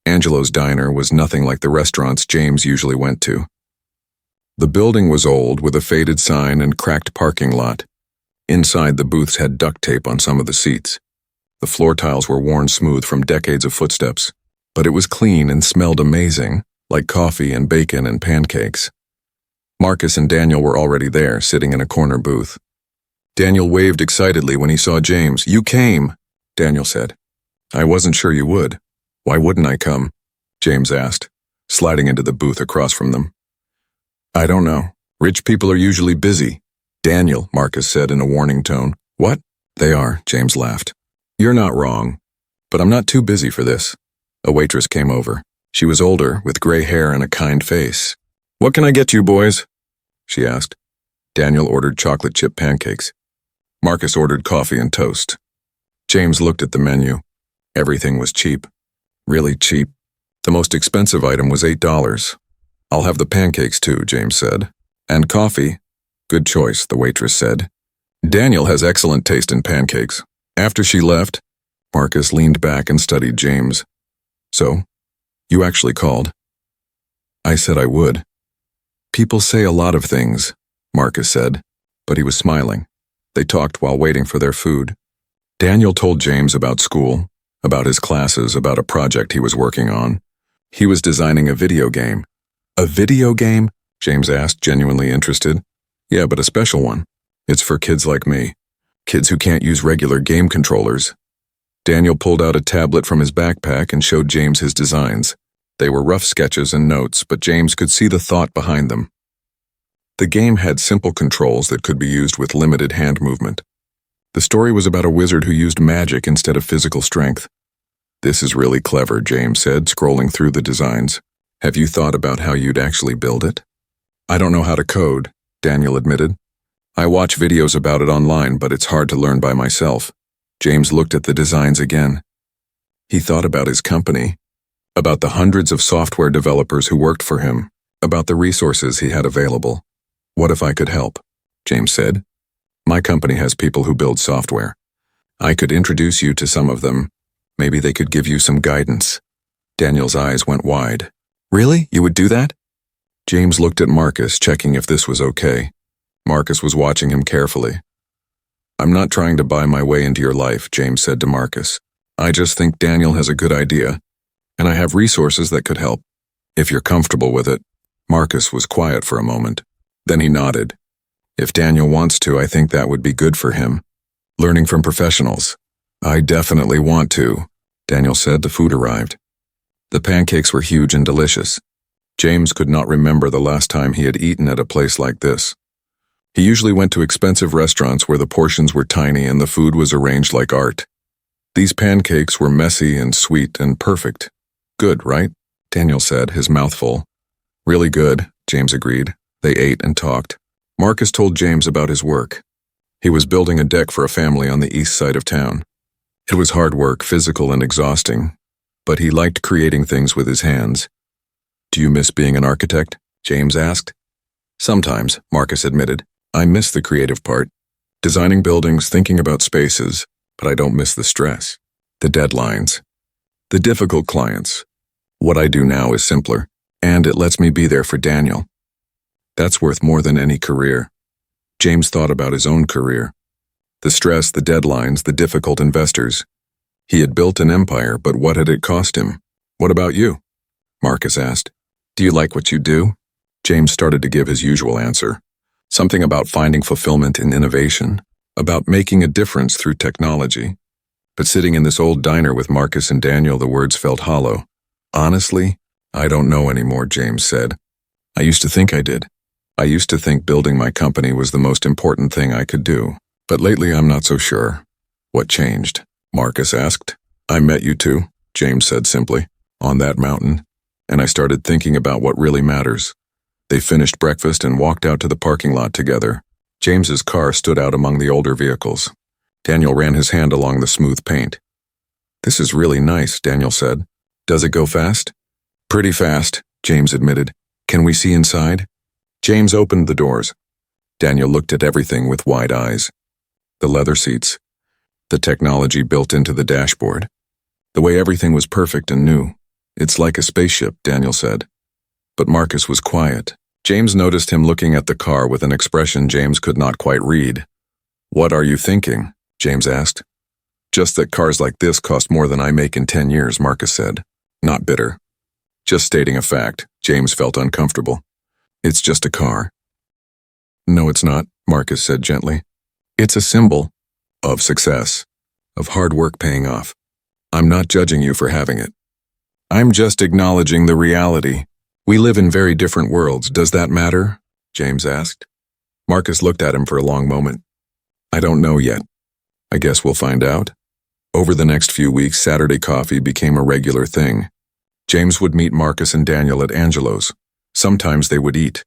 Speaker 1: Angelo's diner was nothing like the restaurants James usually went to. The building was old, with a faded sign and cracked parking lot. Inside, the booths had duct tape on some of the seats. The floor tiles were worn smooth from decades of footsteps, but it was clean and smelled amazing, like coffee and bacon and pancakes. Marcus and Daniel were already there, sitting in a corner booth. Daniel waved excitedly when he saw James. "You came," Daniel said. "I wasn't sure you would." "Why wouldn't I come?" James asked, sliding into the booth across from them. "I don't know. Rich people are usually busy." "Daniel," Marcus said in a warning tone. "What?" "They are," James laughed. "You're not wrong, but I'm not too busy for this." A waitress came over. She was older, with gray hair and a kind face. "What can I get you, boys?" she asked. Daniel ordered chocolate chip pancakes. Marcus ordered coffee and toast. James looked at the menu. Everything was cheap. Really cheap. The most expensive item was $8. "I'll have the pancakes too," James said. "And coffee." "Good choice," the waitress said. "Daniel has excellent taste in pancakes." After she left, Marcus leaned back and studied James. "So, you actually called?" "I said I would." "People say a lot of things," Marcus said, but he was smiling. They talked while waiting for their food. Daniel told James about school, about his classes, about a project he was working on. He was designing a video game. "A video game?" James asked, genuinely interested. "Yeah, but a special one. It's for kids like me. Kids who can't use regular game controllers." Daniel pulled out a tablet from his backpack and showed James his designs. They were rough sketches and notes, but James could see the thought behind them. The game had simple controls that could be used with limited hand movement. The story was about a wizard who used magic instead of physical strength. "This is really clever," James said, scrolling through the designs. "Have you thought about how you'd actually build it?" "I don't know how to code," Daniel admitted. "I watch videos about it online, but it's hard to learn by myself." James looked at the designs again. He thought about his company, about the hundreds of software developers who worked for him, about the resources he had available. "What if I could help?" James said. "My company has people who build software. I could introduce you to some of them. Maybe they could give you some guidance." Daniel's eyes went wide. "Really? You would do that?" James looked at Marcus, checking if this was okay. Marcus was watching him carefully. "I'm not trying to buy my way into your life," James said to Marcus. "I just think Daniel has a good idea, and I have resources that could help, if you're comfortable with it." Marcus was quiet for a moment. Then he nodded. "If Daniel wants to, I think that would be good for him. Learning from professionals." "I definitely want to," Daniel said. The food arrived. The pancakes were huge and delicious. James could not remember the last time he had eaten at a place like this. He usually went to expensive restaurants where the portions were tiny and the food was arranged like art. These pancakes were messy and sweet and perfect. "Good, right?" Daniel said, his mouth full. "Really good," James agreed. They ate and talked. Marcus told James about his work. He was building a deck for a family on the east side of town. It was hard work, physical and exhausting, but he liked creating things with his hands. "Do you miss being an architect?" James asked. "Sometimes," Marcus admitted. "I miss the creative part, designing buildings, thinking about spaces, but I don't miss the stress, the deadlines, the difficult clients. What I do now is simpler, and it lets me be there for Daniel. That's worth more than any career." James thought about his own career. The stress, the deadlines, the difficult investors. He had built an empire, but what had it cost him? "What about you?" Marcus asked. "Do you like what you do?" James started to give his usual answer. Something about finding fulfillment in innovation, about making a difference through technology. But sitting in this old diner with Marcus and Daniel, the words felt hollow. "Honestly, I don't know anymore," James said. "I used to think I did. I used to think building my company was the most important thing I could do. But lately I'm not so sure." "What changed?" Marcus asked. "I met you two," James said simply, "on that mountain, and I started thinking about what really matters." They finished breakfast and walked out to the parking lot together. James's car stood out among the older vehicles. Daniel ran his hand along the smooth paint. "This is really nice," Daniel said. "Does it go fast?" "Pretty fast," James admitted. "Can we see inside?" James opened the doors. Daniel looked at everything with wide eyes. The leather seats, the technology built into the dashboard, the way everything was perfect and new. "It's like a spaceship," Daniel said. But Marcus was quiet. James noticed him looking at the car with an expression James could not quite read. "What are you thinking?" James asked. "Just that cars like this cost more than I make in 10 years, Marcus said. Not bitter. Just stating a fact." James felt uncomfortable. "It's just a car." "No, it's not," Marcus said gently. "It's a symbol of success, of hard work paying off. I'm not judging you for having it. I'm just acknowledging the reality. We live in very different worlds. Does that matter?" James asked. Marcus looked at him for a long moment. "I don't know yet. I guess we'll find out." Over the next few weeks, Saturday coffee became a regular thing. James would meet Marcus and Daniel at Angelo's. Sometimes they would eat.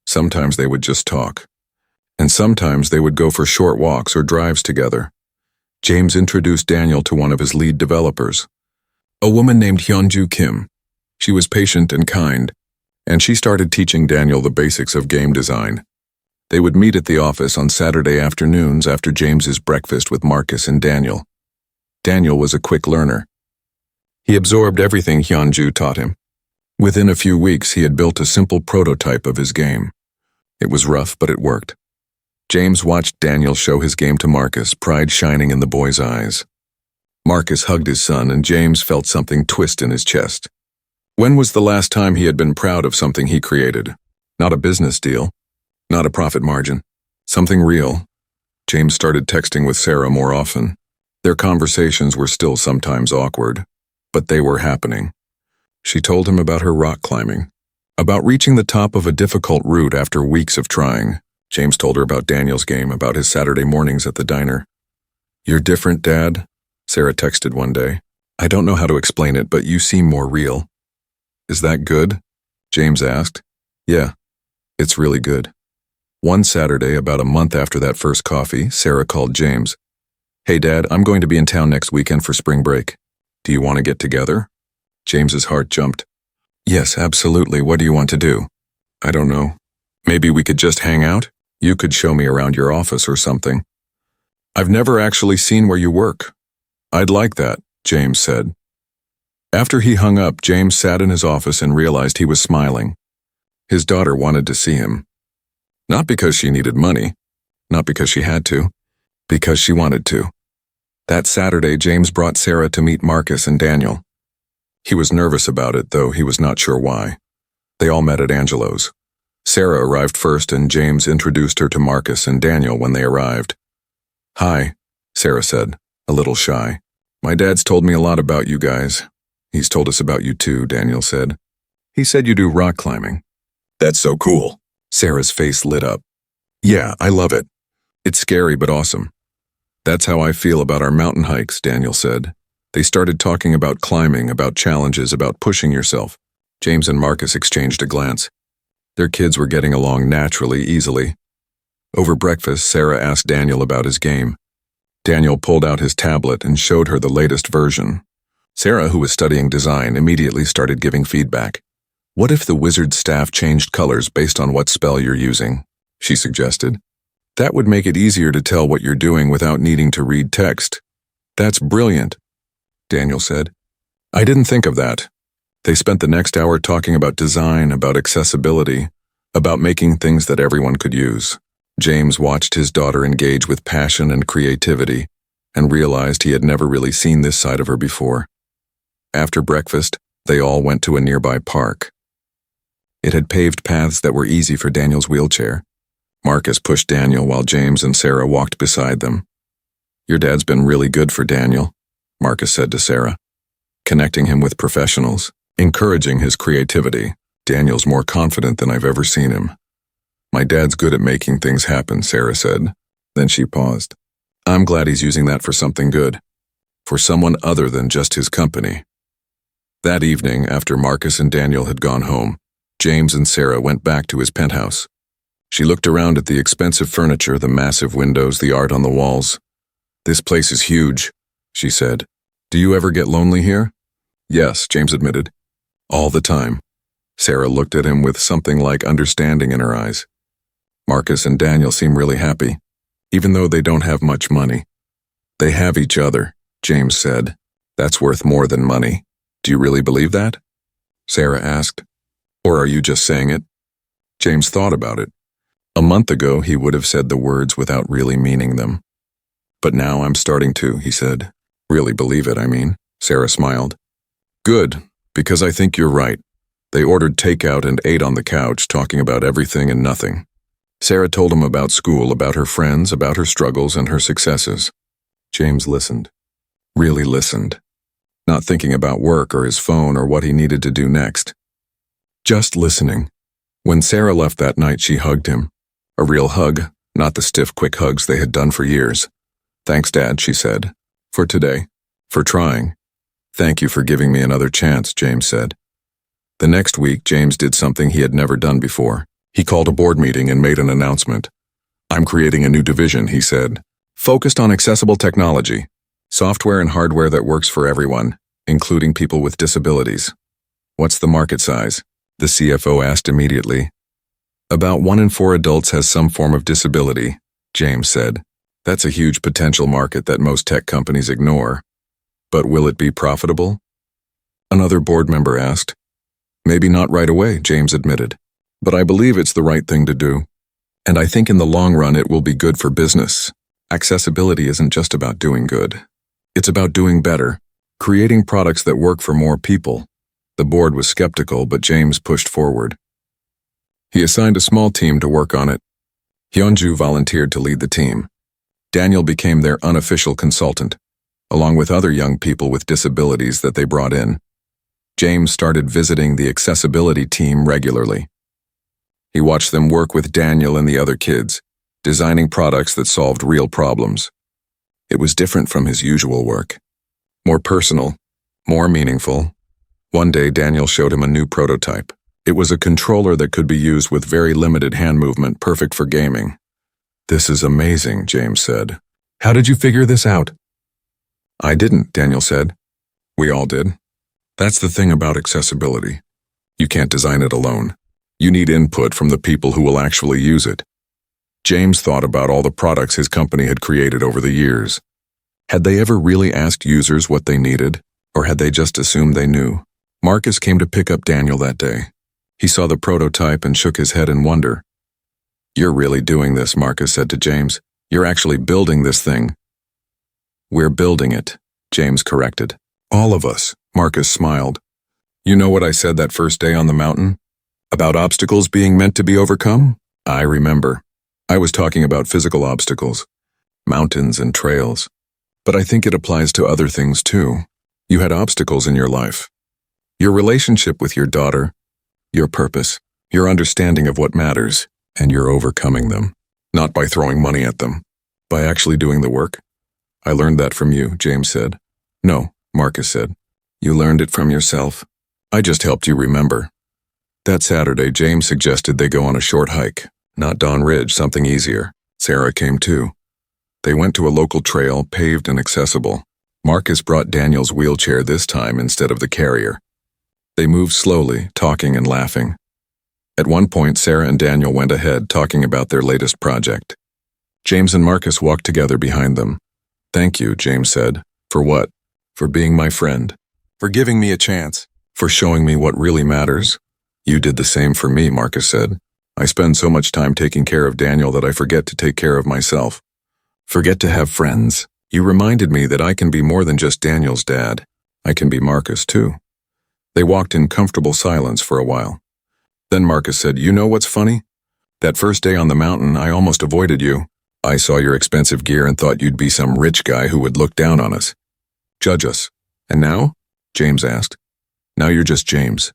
Speaker 1: Sometimes they would just talk. and sometimes they would go for short walks or drives together. James introduced Daniel to one of his lead developers, a woman named Hyunju Kim. She was patient and kind, and she started teaching Daniel the basics of game design. They would meet at the office on Saturday afternoons after James's breakfast with Marcus and Daniel. Daniel was a quick learner. He absorbed everything Hyunju taught him. Within a few weeks, he had built a simple prototype of his game. It was rough, but it worked. James watched Daniel show his game to Marcus, pride shining in the boy's eyes. Marcus hugged his son, and James felt something twist in his chest. When was the last time he had been proud of something he created? Not a business deal, not a profit margin, something real. James started texting with Sarah more often. Their conversations were still sometimes awkward, but they were happening. She told him about her rock climbing, about reaching the top of a difficult route after weeks of trying. James told her about Daniel's game, about his Saturday mornings at the diner. "You're different, Dad," Sarah texted one day. "I don't know how to explain it, but you seem more real." "Is that good?" James asked. "Yeah, it's really good." One Saturday, about a month after that first coffee, Sarah called James. "Hey, Dad, I'm going to be in town next weekend for spring break. Do you want to get together?" James's heart jumped. "Yes, absolutely. What do you want to do?" "I don't know. Maybe we could just hang out? You could show me around your office or something." "I've never actually seen where you work." "I'd like that," James said. After he hung up, James sat in his office and realized he was smiling. His daughter wanted to see him. Not because she needed money, not because she had to, because she wanted to. That Saturday, James brought Sarah to meet Marcus and Daniel. He was nervous about it, though he was not sure why. They all met at Angelo's. Sarah arrived first, and James introduced her to Marcus and Daniel when they arrived. "Hi," Sarah said, a little shy. "My dad's told me a lot about you guys." "He's told us about you too," Daniel said. "He said you do rock climbing." "That's so cool." Sarah's face lit up. "Yeah, I love it. It's scary but awesome." "That's how I feel about our mountain hikes," Daniel said. They started talking about climbing, about challenges, about pushing yourself. James and Marcus exchanged a glance. Their kids were getting along naturally, easily. Over breakfast, Sarah asked Daniel about his game. Daniel pulled out his tablet and showed her the latest version. Sarah, who was studying design, immediately started giving feedback. "What if the wizard's staff changed colors based on what spell you're using?" she suggested. "That would make it easier to tell what you're doing without needing to read text." "That's brilliant," Daniel said. "I didn't think of that." They spent the next hour talking about design, about accessibility, about making things that everyone could use. James watched his daughter engage with passion and creativity and realized he had never really seen this side of her before. After breakfast, they all went to a nearby park. It had paved paths that were easy for Daniel's wheelchair. Marcus pushed Daniel while James and Sarah walked beside them. "Your dad's been really good for Daniel," Marcus said to Sarah, "connecting him with professionals, encouraging his creativity. Daniel's more confident than I've ever seen him." "My dad's good at making things happen," Sarah said. Then she paused. "I'm glad he's using that for something good, for someone other than just his company." That evening, after Marcus and Daniel had gone home, James and Sarah went back to his penthouse. She looked around at the expensive furniture, the massive windows, the art on the walls. "This place is huge," she said. "Do you ever get lonely here?" "Yes," James admitted. "All the time." Sarah looked at him with something like understanding in her eyes. "Marcus and Daniel seem really happy, even though they don't have much money." "They have each other," James said. "That's worth more than money." "Do you really believe that?" Sarah asked. "Or are you just saying it?" James thought about it. A month ago, he would have said the words without really meaning them. "But now I'm starting to," he said. "Really believe it, I mean." Sarah smiled. "Good, because I think you're right." They ordered takeout and ate on the couch, talking about everything and nothing. Sarah told him about school, about her friends, about her struggles and her successes. James listened. Really listened. Not thinking about work or his phone or what he needed to do next. Just listening. When Sarah left that night, she hugged him. A real hug, not the stiff, quick hugs they had done for years. "Thanks, Dad," she said. "For today. For trying." "Thank you for giving me another chance," James said. The next week, James did something he had never done before. He called a board meeting and made an announcement. I'm creating a new division, he said, focused on accessible technology, software and hardware that works for everyone, including people with disabilities. What's the market size? The CFO asked immediately. About 1 in 4 adults has some form of disability, James said. That's a huge potential market that most tech companies ignore. But will it be profitable? Another board member asked. Maybe not right away, James admitted. But I believe it's the right thing to do. And I think in the long run it will be good for business. Accessibility isn't just about doing good. It's about doing better, creating products that work for more people. The board was skeptical, but James pushed forward. He assigned a small team to work on it. Hyunju volunteered to lead the team. Daniel became their unofficial consultant, along with other young people with disabilities that they brought in. James started visiting the accessibility team regularly. He watched them work with Daniel and the other kids, designing products that solved real problems. It was different from his usual work. More personal, more meaningful. One day, Daniel showed him a new prototype. It was a controller that could be used with very limited hand movement, perfect for gaming. This is amazing, James said. How did you figure this out? I didn't, Daniel said. We all did. That's the thing about accessibility. You can't design it alone. You need input from the people who will actually use it. James thought about all the products his company had created over the years. Had they ever really asked users what they needed, or had they just assumed they knew? Marcus came to pick up Daniel that day. He saw the prototype and shook his head in wonder. You're really doing this, Marcus said to James. You're actually building this thing. We're building it, James corrected. All of us, Marcus smiled. You know what I said that first day on the mountain? About obstacles being meant to be overcome? I remember. I was talking about physical obstacles, mountains and trails. But I think it applies to other things too. You had obstacles in your life. Your relationship with your daughter, your purpose, your understanding of what matters, and you're overcoming them. Not by throwing money at them, by actually doing the work. I learned that from you, James said. No, Marcus said. You learned it from yourself. I just helped you remember. That Saturday, James suggested they go on a short hike, not Dawn Ridge, something easier. Sarah came too. They went to a local trail, paved and accessible. Marcus brought Daniel's wheelchair this time instead of the carrier. They moved slowly, talking and laughing. At one point, Sarah and Daniel went ahead, talking about their latest project. James and Marcus walked together behind them. Thank you, James said. For what? For being my friend. For giving me a chance. For showing me what really matters. You did the same for me, Marcus said. I spend so much time taking care of Daniel that I forget to take care of myself. Forget to have friends. You reminded me that I can be more than just Daniel's dad. I can be Marcus, too. They walked in comfortable silence for a while. Then Marcus said, You know what's funny? That first day on the mountain, I almost avoided you. I saw your expensive gear and thought you'd be some rich guy who would look down on us. Judge us. And now? James asked. Now you're just James.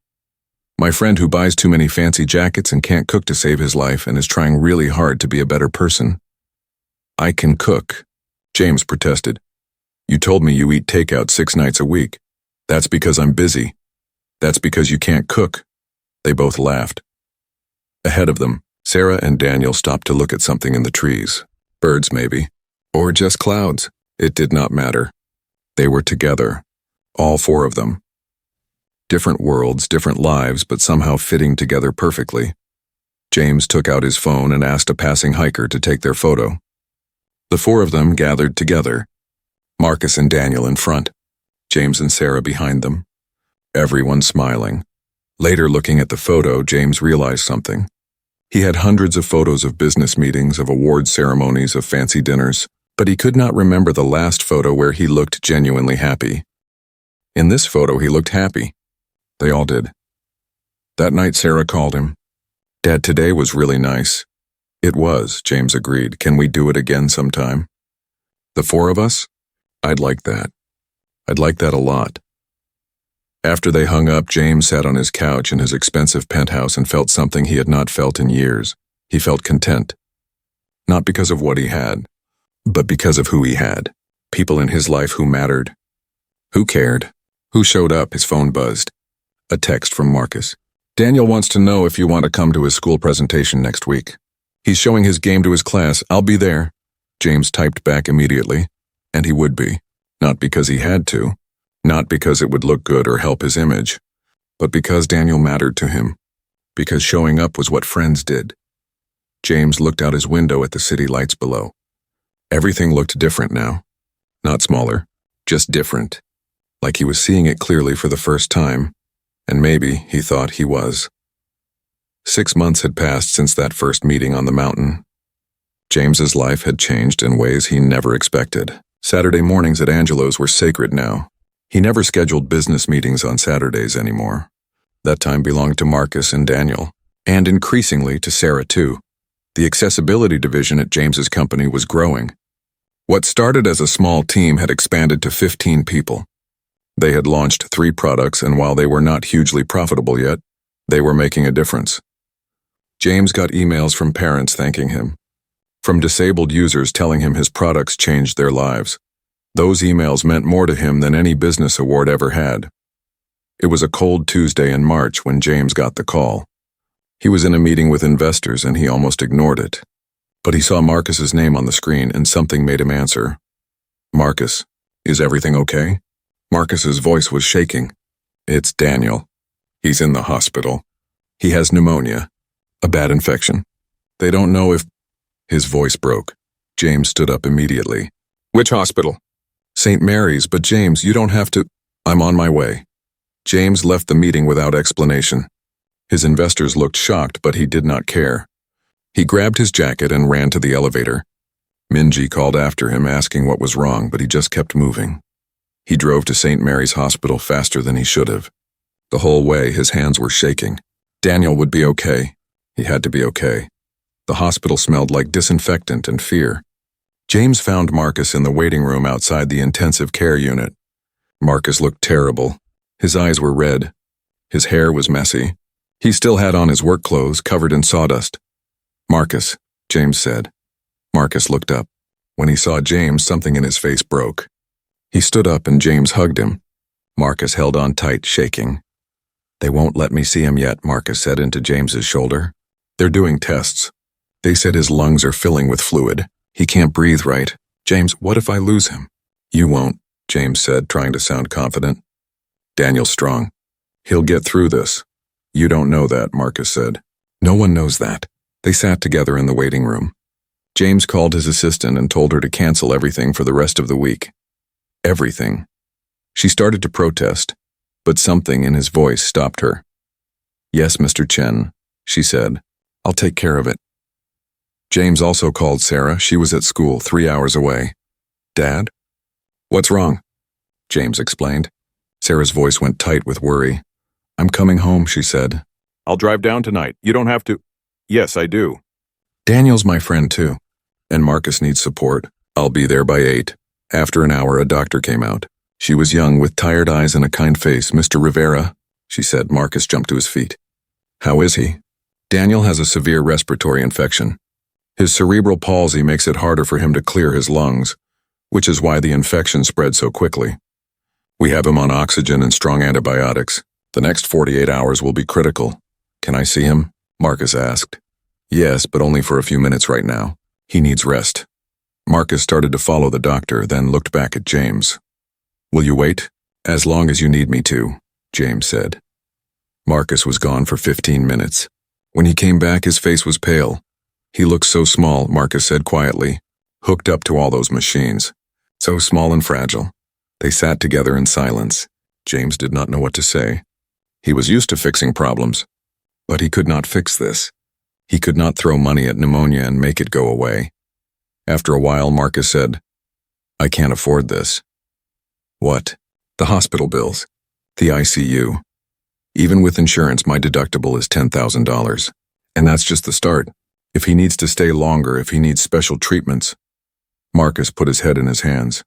Speaker 1: My friend who buys too many fancy jackets and can't cook to save his life and is trying really hard to be a better person. I can cook, James protested. You told me you eat takeout 6 nights a week. That's because I'm busy. That's because you can't cook. They both laughed. Ahead of them, Sarah and Daniel stopped to look at something in the trees. Birds, maybe. Or just clouds. It did not matter. They were together. All 4 of them. Different worlds, different lives, but somehow fitting together perfectly. James took out his phone and asked a passing hiker to take their photo. The 4 of them gathered together. Marcus and Daniel in front. James and Sarah behind them. Everyone smiling. Later, looking at the photo, James realized something. He had hundreds of photos of business meetings, of award ceremonies, of fancy dinners, but he could not remember the last photo where he looked genuinely happy. In this photo, he looked happy. They all did. That night, Sarah called him. Dad, today was really nice. It was, James agreed. Can we do it again sometime? The 4 of us? I'd like that. I'd like that a lot. After they hung up, James sat on his couch in his expensive penthouse and felt something he had not felt in years. He felt content. Not because of what he had, but because of who he had. People in his life who mattered. Who cared? Who showed up? His phone buzzed. A text from Marcus. Daniel wants to know if you want to come to his school presentation next week. He's showing his game to his class. I'll be there. James typed back immediately. And he would be. Not because he had to. Not because it would look good or help his image. But because Daniel mattered to him. Because showing up was what friends did. James looked out his window at the city lights below. Everything looked different now. Not smaller, just different. Like he was seeing it clearly for the first time. And maybe he thought he was. 6 months had passed since that first meeting on the mountain. James's life had changed in ways he never expected. Saturday mornings at Angelo's were sacred now. He never scheduled business meetings on Saturdays anymore. That time belonged to Marcus and Daniel, and increasingly to Sarah too. The accessibility division at James's company was growing. What started as a small team had expanded to 15 people. They had launched 3 products, and while they were not hugely profitable yet, they were making a difference. James got emails from parents thanking him, from disabled users telling him his products changed their lives. Those emails meant more to him than any business award ever had. It was a cold Tuesday in March when James got the call. He was in a meeting with investors and he almost ignored it. But he saw Marcus's name on the screen and something made him answer. Marcus, is everything okay? Marcus's voice was shaking. It's Daniel. He's in the hospital. He has pneumonia. A bad infection. They don't know if... His voice broke. James stood up immediately. Which hospital? St. Mary's, but James, you don't have to... I'm on my way. James left the meeting without explanation. His investors looked shocked, but he did not care. He grabbed his jacket and ran to the elevator. Minji called after him, asking what was wrong, but he just kept moving. He drove to St. Mary's Hospital faster than he should have. The whole way, his hands were shaking. Daniel would be okay. He had to be okay. The hospital smelled like disinfectant and fear. James found Marcus in the waiting room outside the intensive care unit. Marcus looked terrible. His eyes were red. His hair was messy. He still had on his work clothes, covered in sawdust. Marcus, James said. Marcus looked up. When he saw James, something in his face broke. He stood up and James hugged him. Marcus held on tight, shaking. They won't let me see him yet, Marcus said into James's shoulder. They're doing tests. They said his lungs are filling with fluid. He can't breathe right. James, what if I lose him? You won't, James said, trying to sound confident. Daniel's strong. He'll get through this. You don't know that, Marcus said. No one knows that. They sat together in the waiting room. James called his assistant and told her to cancel everything for the rest of the week. Everything. She started to protest, but something in his voice stopped her. Yes, Mr. Chen, she said. I'll take care of it. James also called Sarah. She was at school 3 hours away. Dad? What's wrong? James explained. Sarah's voice went tight with worry. I'm coming home, she said. I'll drive down tonight. You don't have to. Yes, I do. Daniel's my friend too. And Marcus needs support. I'll be there by 8. After an hour, a doctor came out. She was young, with tired eyes and a kind face. Mr. Rivera, she said. Marcus jumped to his feet. How is he? Daniel has a severe respiratory infection. His cerebral palsy makes it harder for him to clear his lungs, which is why the infection spread so quickly. We have him on oxygen and strong antibiotics. The next 48 hours will be critical. Can I see him? Marcus asked. Yes, but only for a few minutes right now. He needs rest. Marcus started to follow the doctor, then looked back at James. Will you wait? As long as you need me to, James said. Marcus was gone for 15 minutes. When he came back, his face was pale. He looked so small, Marcus said quietly, hooked up to all those machines. So small and fragile. They sat together in silence. James did not know what to say. He was used to fixing problems, but he could not fix this. He could not throw money at pneumonia and make it go away. After a while, Marcus said, I can't afford this. What? The hospital bills. The ICU. Even with insurance, my deductible is $10,000. And that's just the start. If he needs to stay longer, if he needs special treatments. Marcus put his head in his hands.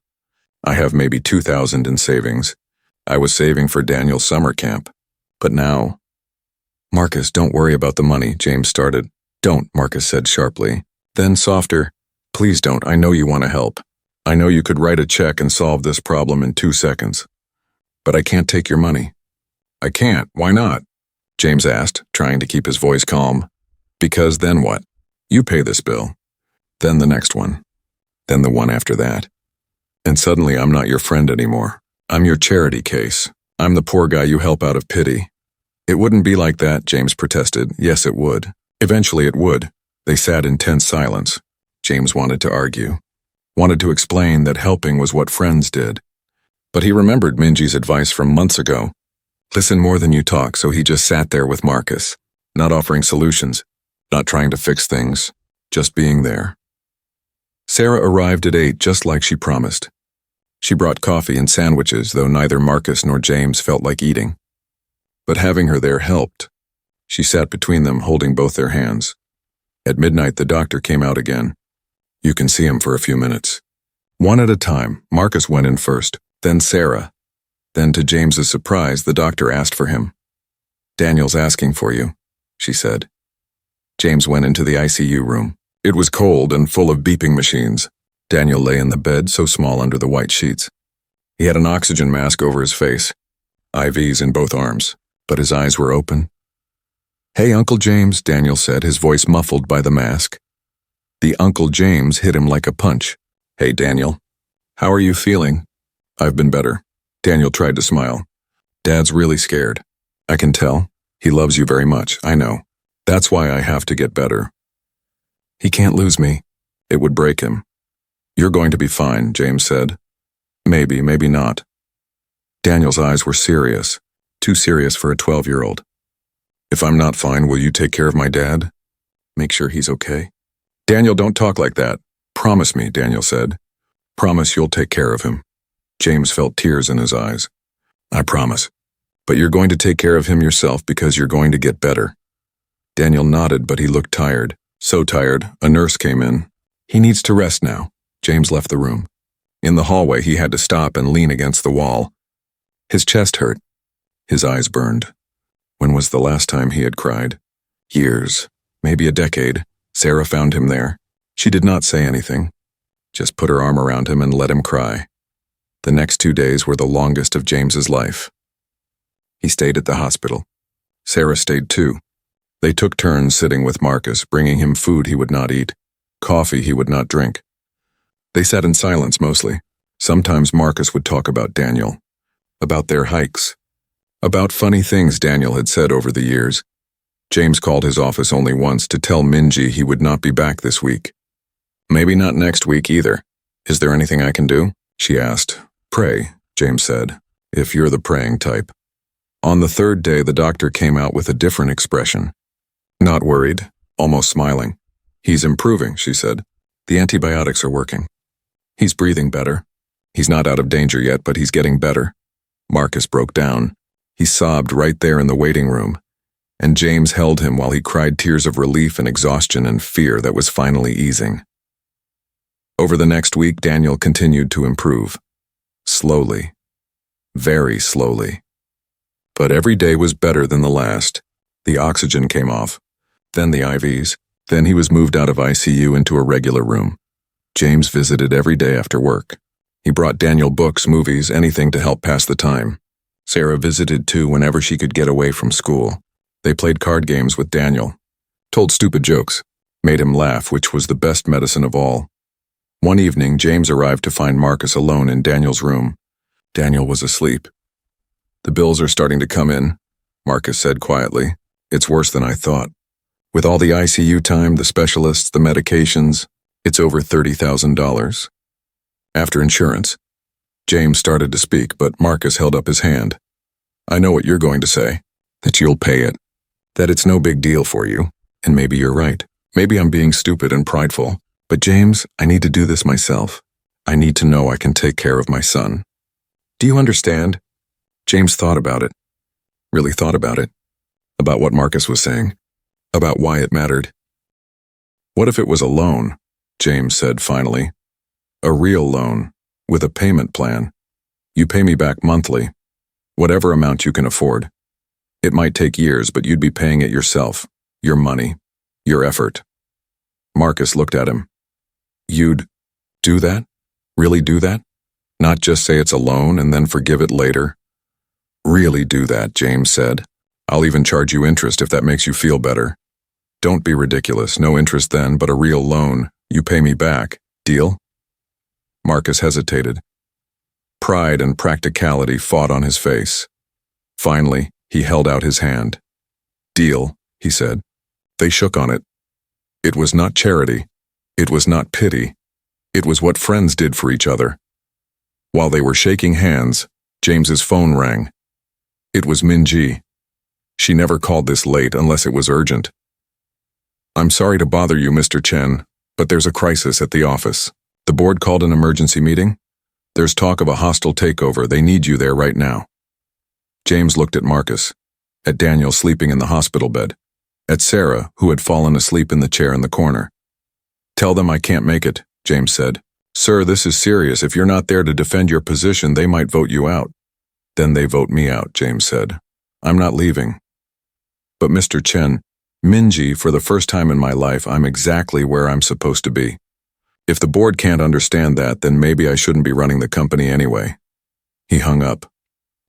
Speaker 1: I have maybe $2,000 in savings. I was saving for Daniel's summer camp. But now... Marcus, don't worry about the money, James started. Don't, Marcus said sharply. Then softer. Please don't, I know you want to help. I know you could write a check and solve this problem in 2 seconds. But I can't take your money. I can't, why not? James asked, trying to keep his voice calm. Because then what? You pay this bill. Then the next one. Then the one after that. And suddenly I'm not your friend anymore. I'm your charity case. I'm the poor guy you help out of pity. It wouldn't be like that, James protested. Yes, it would. Eventually it would. They sat in tense silence. James wanted to argue. Wanted to explain that helping was what friends did. But he remembered Minji's advice from months ago. Listen more than you talk, so he just sat there with Marcus, not offering solutions, not trying to fix things, just being there. Sarah arrived at 8 just like she promised. She brought coffee and sandwiches, though neither Marcus nor James felt like eating. But having her there helped. She sat between them, holding both their hands. At midnight, the doctor came out again. You can see him for a few minutes. One at a time, Marcus went in first, then Sarah. Then, to James's surprise, the doctor asked for him. Daniel's asking for you, she said. James went into the ICU room. It was cold and full of beeping machines. Daniel lay in the bed, so small under the white sheets. He had an oxygen mask over his face, IVs in both arms, but his eyes were open. Hey, Uncle James, Daniel said, his voice muffled by the mask. The Uncle James hit him like a punch. Hey, Daniel. How are you feeling? I've been better. Daniel tried to smile. Dad's really scared. I can tell. He loves you very much, I know. That's why I have to get better. He can't lose me. It would break him. You're going to be fine, James said. Maybe, maybe not. Daniel's eyes were serious, too serious for a 12-year-old. If I'm not fine, will you take care of my dad? Make sure he's okay? Daniel, don't talk like that. Promise me, Daniel said. Promise you'll take care of him. James felt tears in his eyes. I promise. But you're going to take care of him yourself because you're going to get better. Daniel nodded, but he looked tired. So tired, a nurse came in. He needs to rest now. James left the room. In the hallway, he had to stop and lean against the wall. His chest hurt. His eyes burned. When was the last time he had cried? Years, maybe a decade. Sarah found him there. She did not say anything, just put her arm around him and let him cry. The next 2 days were the longest of James's life. He stayed at the hospital. Sarah stayed too. They took turns sitting with Marcus, bringing him food he would not eat, coffee he would not drink. They sat in silence mostly. Sometimes Marcus would talk about Daniel, about their hikes, about funny things Daniel had said over the years. James called his office only once to tell Minji he would not be back this week. Maybe not next week either. Is there anything I can do? She asked. Pray, James said, if you're the praying type. On the 3rd day, the doctor came out with a different expression. Not worried, almost smiling. He's improving, she said. The antibiotics are working. He's breathing better. He's not out of danger yet, but he's getting better. Marcus broke down. He sobbed right there in the waiting room, and James held him while he cried tears of relief and exhaustion and fear that was finally easing. Over the next week, Daniel continued to improve. Slowly. Very slowly. But every day was better than the last. The oxygen came off, then the IVs, then he was moved out of ICU into a regular room. James visited every day after work. He brought Daniel books, movies, anything to help pass the time. Sarah visited too whenever she could get away from school. They played card games with Daniel, told stupid jokes, made him laugh, which was the best medicine of all. One evening, James arrived to find Marcus alone in Daniel's room. Daniel was asleep. The bills are starting to come in, Marcus said quietly. It's worse than I thought. With all the ICU time, the specialists, the medications, it's over $30,000. After insurance. James started to speak, but Marcus held up his hand. I know what you're going to say, that you'll pay it, that it's no big deal for you, and maybe you're right. Maybe I'm being stupid and prideful, but James, I need to do this myself. I need to know I can take care of my son. Do you understand? James thought about it, really thought about it, about what Marcus was saying, about why it mattered. What if it was a loan? James said finally. A real loan, with a payment plan. You pay me back monthly, whatever amount you can afford. It might take years, but you'd be paying it yourself, your money, your effort. Marcus looked at him. You'd do that? Really do that? Not just say it's a loan and then forgive it later? Really do that, James said. I'll even charge you interest if that makes you feel better. Don't be ridiculous. No interest then, but a real loan. You pay me back. Deal? Marcus hesitated. Pride and practicality fought on his face. Finally, he held out his hand. Deal, he said. They shook on it. It was not charity. It was not pity. It was what friends did for each other. While they were shaking hands, James's phone rang. It was Minji. She never called this late unless it was urgent. I'm sorry to bother you, Mr. Chen, but there's a crisis at the office. The board called an emergency meeting. There's talk of a hostile takeover. They need you there right now. James looked at Marcus, at Daniel sleeping in the hospital bed, at Sarah, who had fallen asleep in the chair in the corner. Tell them I can't make it, James said. Sir, this is serious. If you're not there to defend your position, they might vote you out. Then they vote me out, James said. I'm not leaving. But Mr. Chen, Minji, for the first time in my life, I'm exactly where I'm supposed to be. If the board can't understand that, then maybe I shouldn't be running the company anyway. He hung up.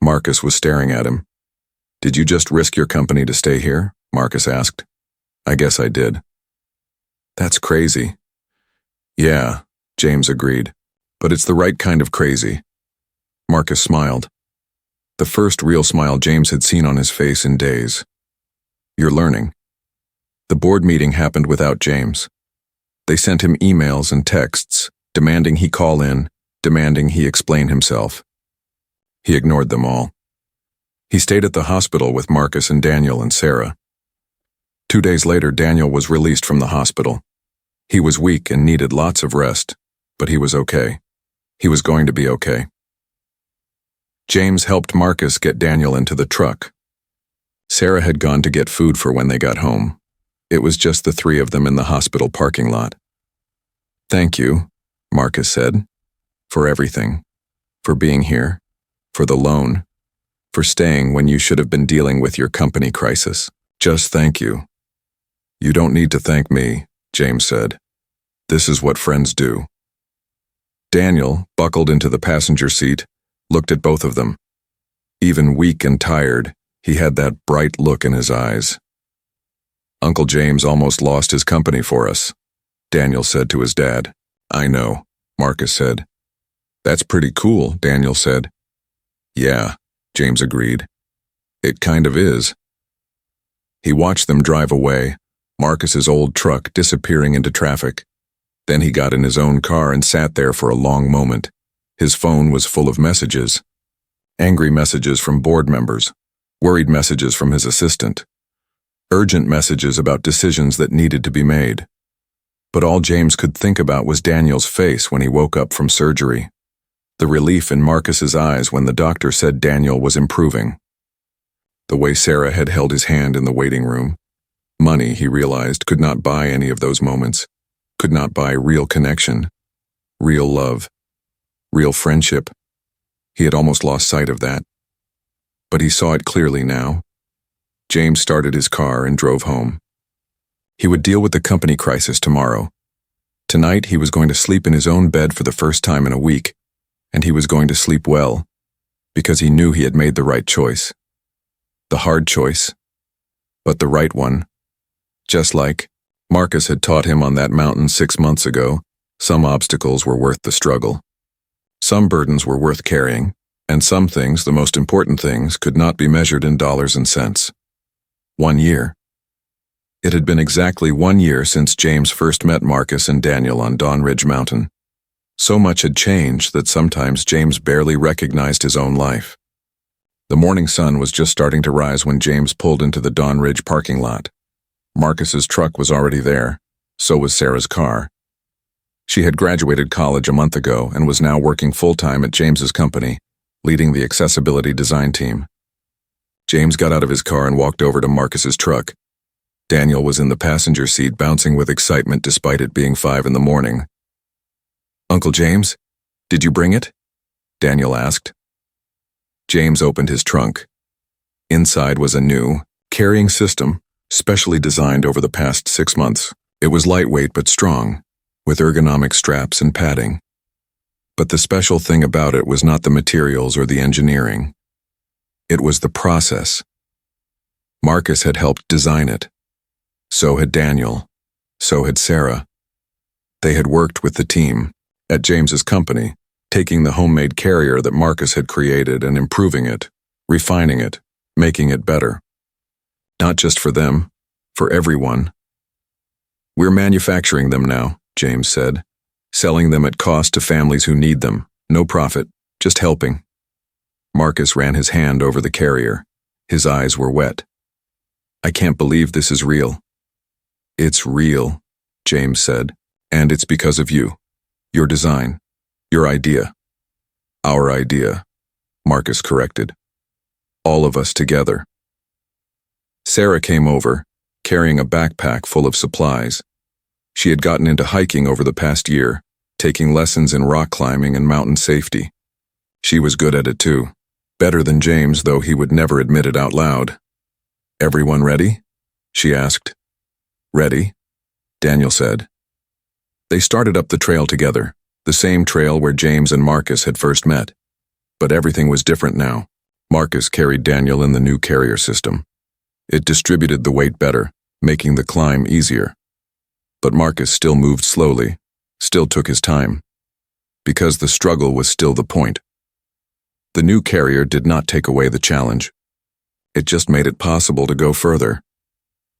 Speaker 1: Marcus was staring at him. Did you just risk your company to stay here? Marcus asked. I guess I did. That's crazy. Yeah, James agreed. But it's the right kind of crazy. Marcus smiled. The first real smile James had seen on his face in days. You're learning. The board meeting happened without James. They sent him emails and texts, demanding he call in, demanding he explain himself. He ignored them all. He stayed at the hospital with Marcus and Daniel and Sarah. 2 days later, Daniel was released from the hospital. He was weak and needed lots of rest, but he was okay. He was going to be okay. James helped Marcus get Daniel into the truck. Sarah had gone to get food for when they got home. It was just the three of them in the hospital parking lot. Thank you, Marcus said, for everything, for being here, for the loan, for staying when you should have been dealing with your company crisis. Just thank you. You don't need to thank me, James said. This is what friends do. Daniel, buckled into the passenger seat, looked at both of them. Even weak and tired, he had that bright look in his eyes. Uncle James almost lost his company for us, Daniel said to his dad. I know, Marcus said. That's pretty cool, Daniel said. Yeah, James agreed. It kind of is. He watched them drive away, Marcus's old truck disappearing into traffic. Then he got in his own car and sat there for a long moment. His phone was full of messages. Angry messages from board members, worried messages from his assistant, urgent messages about decisions that needed to be made. But all James could think about was Daniel's face when he woke up from surgery. The relief in Marcus's eyes when the doctor said Daniel was improving. The way Sarah had held his hand in the waiting room. Money, he realized, could not buy any of those moments, could not buy real connection, real love, real friendship. He had almost lost sight of that. But he saw it clearly now. James started his car and drove home. He would deal with the company crisis tomorrow. Tonight he was going to sleep in his own bed for the first time in a week, and he was going to sleep well, because he knew he had made the right choice. The hard choice, but the right one. Just like Marcus had taught him on that mountain 6 months ago, some obstacles were worth the struggle. Some burdens were worth carrying, and some things, the most important things, could not be measured in dollars and cents. 1 year. It had been exactly 1 year since James first met Marcus and Daniel on Dawn Ridge Mountain. So much had changed that sometimes James barely recognized his own life. The morning sun was just starting to rise when James pulled into the Dawn Ridge parking lot. Marcus's truck was already there, so was Sarah's car. She had graduated college a month ago and was now working full-time at James's company, leading the accessibility design team. James got out of his car and walked over to Marcus's truck. Daniel was in the passenger seat, bouncing with excitement despite it being 5 in the morning. Uncle James, did you bring it? Daniel asked. James opened his trunk. Inside was a new, carrying system, specially designed over the past 6 months. It was lightweight but strong, with ergonomic straps and padding. But the special thing about it was not the materials or the engineering. It was the process. Marcus had helped design it. So had Daniel. So had Sarah. They had worked with the team at James's company, taking the homemade carrier that Marcus had created and improving it, refining it, making it better. Not just for them, for everyone. We're manufacturing them now, James said, selling them at cost to families who need them, no profit, just helping. Marcus ran his hand over the carrier. His eyes were wet. I can't believe this is real. It's real, James said, and it's because of you. Your design. Your idea. Our idea, Marcus corrected. All of us together. Sarah came over, carrying a backpack full of supplies. She had gotten into hiking over the past year, taking lessons in rock climbing and mountain safety. She was good at it too. Better than James, though he would never admit it out loud. Everyone ready? She asked. Ready, Daniel said. They started up the trail together, the same trail where James and Marcus had first met. But everything was different now. Marcus carried Daniel in the new carrier system. It distributed the weight better, making the climb easier. But Marcus still moved slowly, still took his time. Because the struggle was still the point. The new carrier did not take away the challenge. It just made it possible to go further.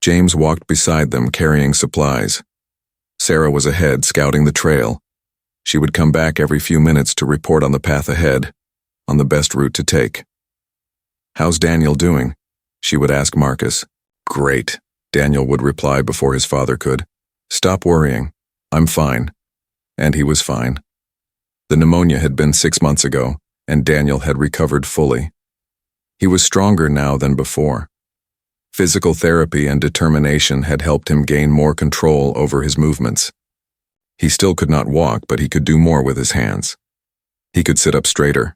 Speaker 1: James walked beside them carrying supplies. Sarah was ahead, scouting the trail. She would come back every few minutes to report on the path ahead, on the best route to take. How's Daniel doing? She would ask Marcus. Great, Daniel would reply before his father could. Stop worrying. I'm fine. And he was fine. The pneumonia had been 6 months ago, and Daniel had recovered fully. He was stronger now than before. Physical therapy and determination had helped him gain more control over his movements. He still could not walk, but he could do more with his hands. He could sit up straighter.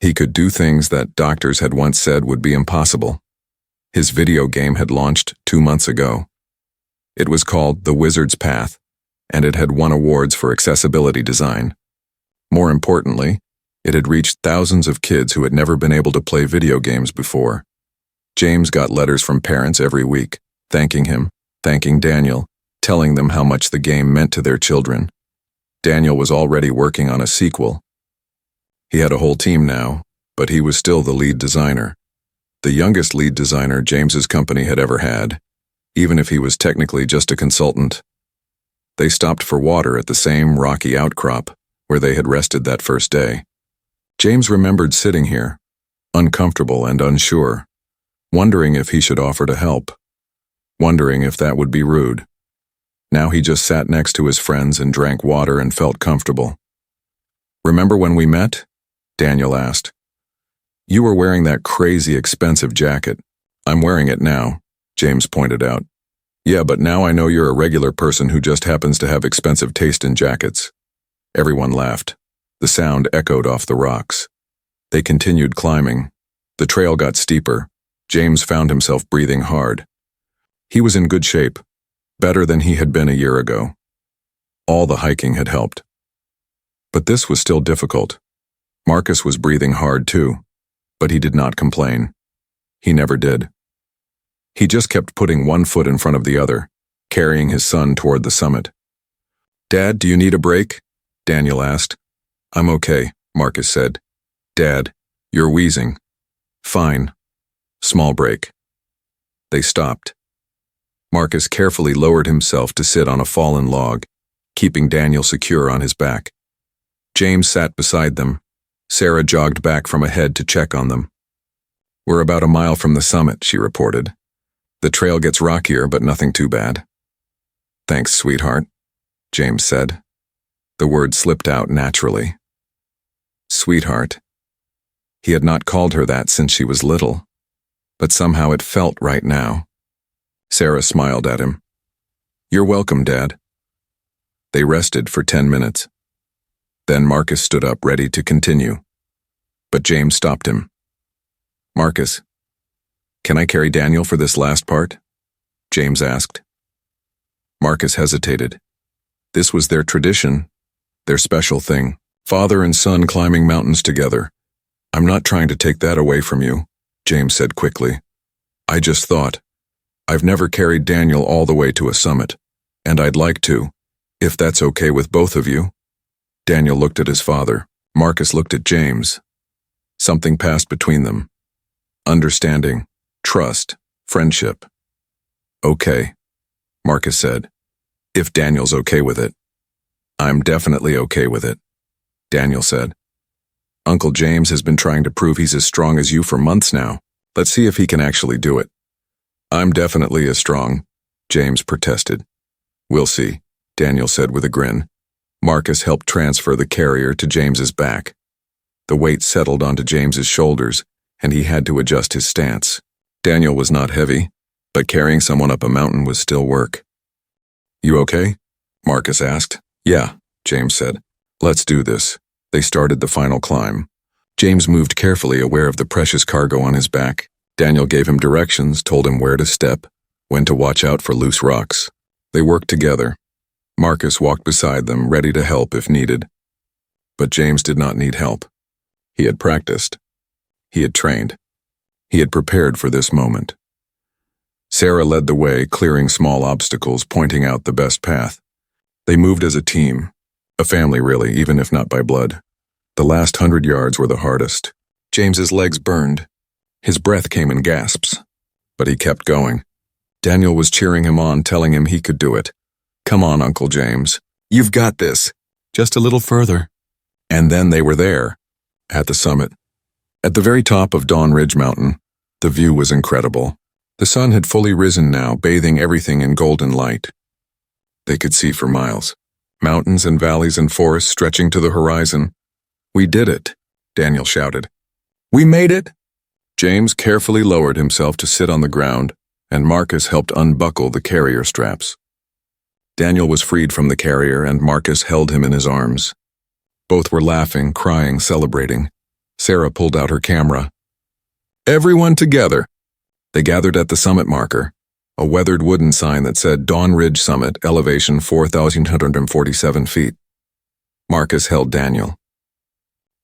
Speaker 1: He could do things that doctors had once said would be impossible. His video game had launched 2 months ago. It was called The Wizard's Path, and it had won awards for accessibility design. More importantly, it had reached thousands of kids who had never been able to play video games before. James got letters from parents every week, thanking him, thanking Daniel, telling them how much the game meant to their children. Daniel was already working on a sequel. He had a whole team now, but he was still the lead designer. The youngest lead designer James's company had ever had, even if he was technically just a consultant. They stopped for water at the same rocky outcrop where they had rested that first day. James remembered sitting here, uncomfortable and unsure, wondering if he should offer to help, wondering if that would be rude. Now he just sat next to his friends and drank water and felt comfortable. Remember when we met? Daniel asked. You were wearing that crazy expensive jacket. I'm wearing it now, James pointed out. Yeah, but now I know you're a regular person who just happens to have expensive taste in jackets. Everyone laughed. The sound echoed off the rocks. They continued climbing. The trail got steeper. James found himself breathing hard. He was in good shape, better than he had been a year ago. All the hiking had helped. But this was still difficult. Marcus was breathing hard too, but he did not complain. He never did. He just kept putting one foot in front of the other, carrying his son toward the summit. Dad, do you need a break? Daniel asked. I'm okay, Marcus said. Dad, you're wheezing. Fine. Small break. They stopped. Marcus carefully lowered himself to sit on a fallen log, keeping Daniel secure on his back. James sat beside them. Sarah jogged back from ahead to check on them. We're about a mile from the summit, she reported. The trail gets rockier, but nothing too bad. Thanks, sweetheart, James said. The word slipped out naturally. Sweetheart. He had not called her that since she was little, but somehow it felt right now. Sarah smiled at him. You're welcome, Dad. They rested for 10 minutes. Then Marcus stood up, ready to continue. But James stopped him. Marcus, can I carry Daniel for this last part? James asked. Marcus hesitated. This was their tradition, their special thing. Father and son climbing mountains together. I'm not trying to take that away from you, James said quickly. I just thought. I've never carried Daniel all the way to a summit, and I'd like to, if that's okay with both of you." Daniel looked at his father. Marcus looked at James. Something passed between them. Understanding, trust, friendship. "Okay," Marcus said, "if Daniel's okay with it." "I'm definitely okay with it," Daniel said. "Uncle James has been trying to prove he's as strong as you for months now. Let's see if he can actually do it." "I'm definitely as strong," James protested. "We'll see," Daniel said with a grin. Marcus helped transfer the carrier to James's back. The weight settled onto James's shoulders, and he had to adjust his stance. Daniel was not heavy, but carrying someone up a mountain was still work. "You okay?" Marcus asked. "Yeah," James said. "Let's do this." They started the final climb. James moved carefully, aware of the precious cargo on his back. Daniel gave him directions, told him where to step, when to watch out for loose rocks. They worked together. Marcus walked beside them, ready to help if needed. But James did not need help. He had practiced. He had trained. He had prepared for this moment. Sarah led the way, clearing small obstacles, pointing out the best path. They moved as a team, a family really, even if not by blood. The last 100 yards were the hardest. James's legs burned. His breath came in gasps. But he kept going. Daniel was cheering him on, telling him he could do it. "Come on, Uncle James. You've got this. Just a little further." And then they were there, at the summit. At the very top of Dawn Ridge Mountain, the view was incredible. The sun had fully risen now, bathing everything in golden light. They could see for miles. Mountains and valleys and forests stretching to the horizon. "We did it," Daniel shouted. "We made it!" James carefully lowered himself to sit on the ground, and Marcus helped unbuckle the carrier straps. Daniel was freed from the carrier, and Marcus held him in his arms. Both were laughing, crying, celebrating. Sarah pulled out her camera. "Everyone together!" They gathered at the summit marker, a weathered wooden sign that said Dawn Ridge Summit, elevation 4,147 feet. Marcus held Daniel.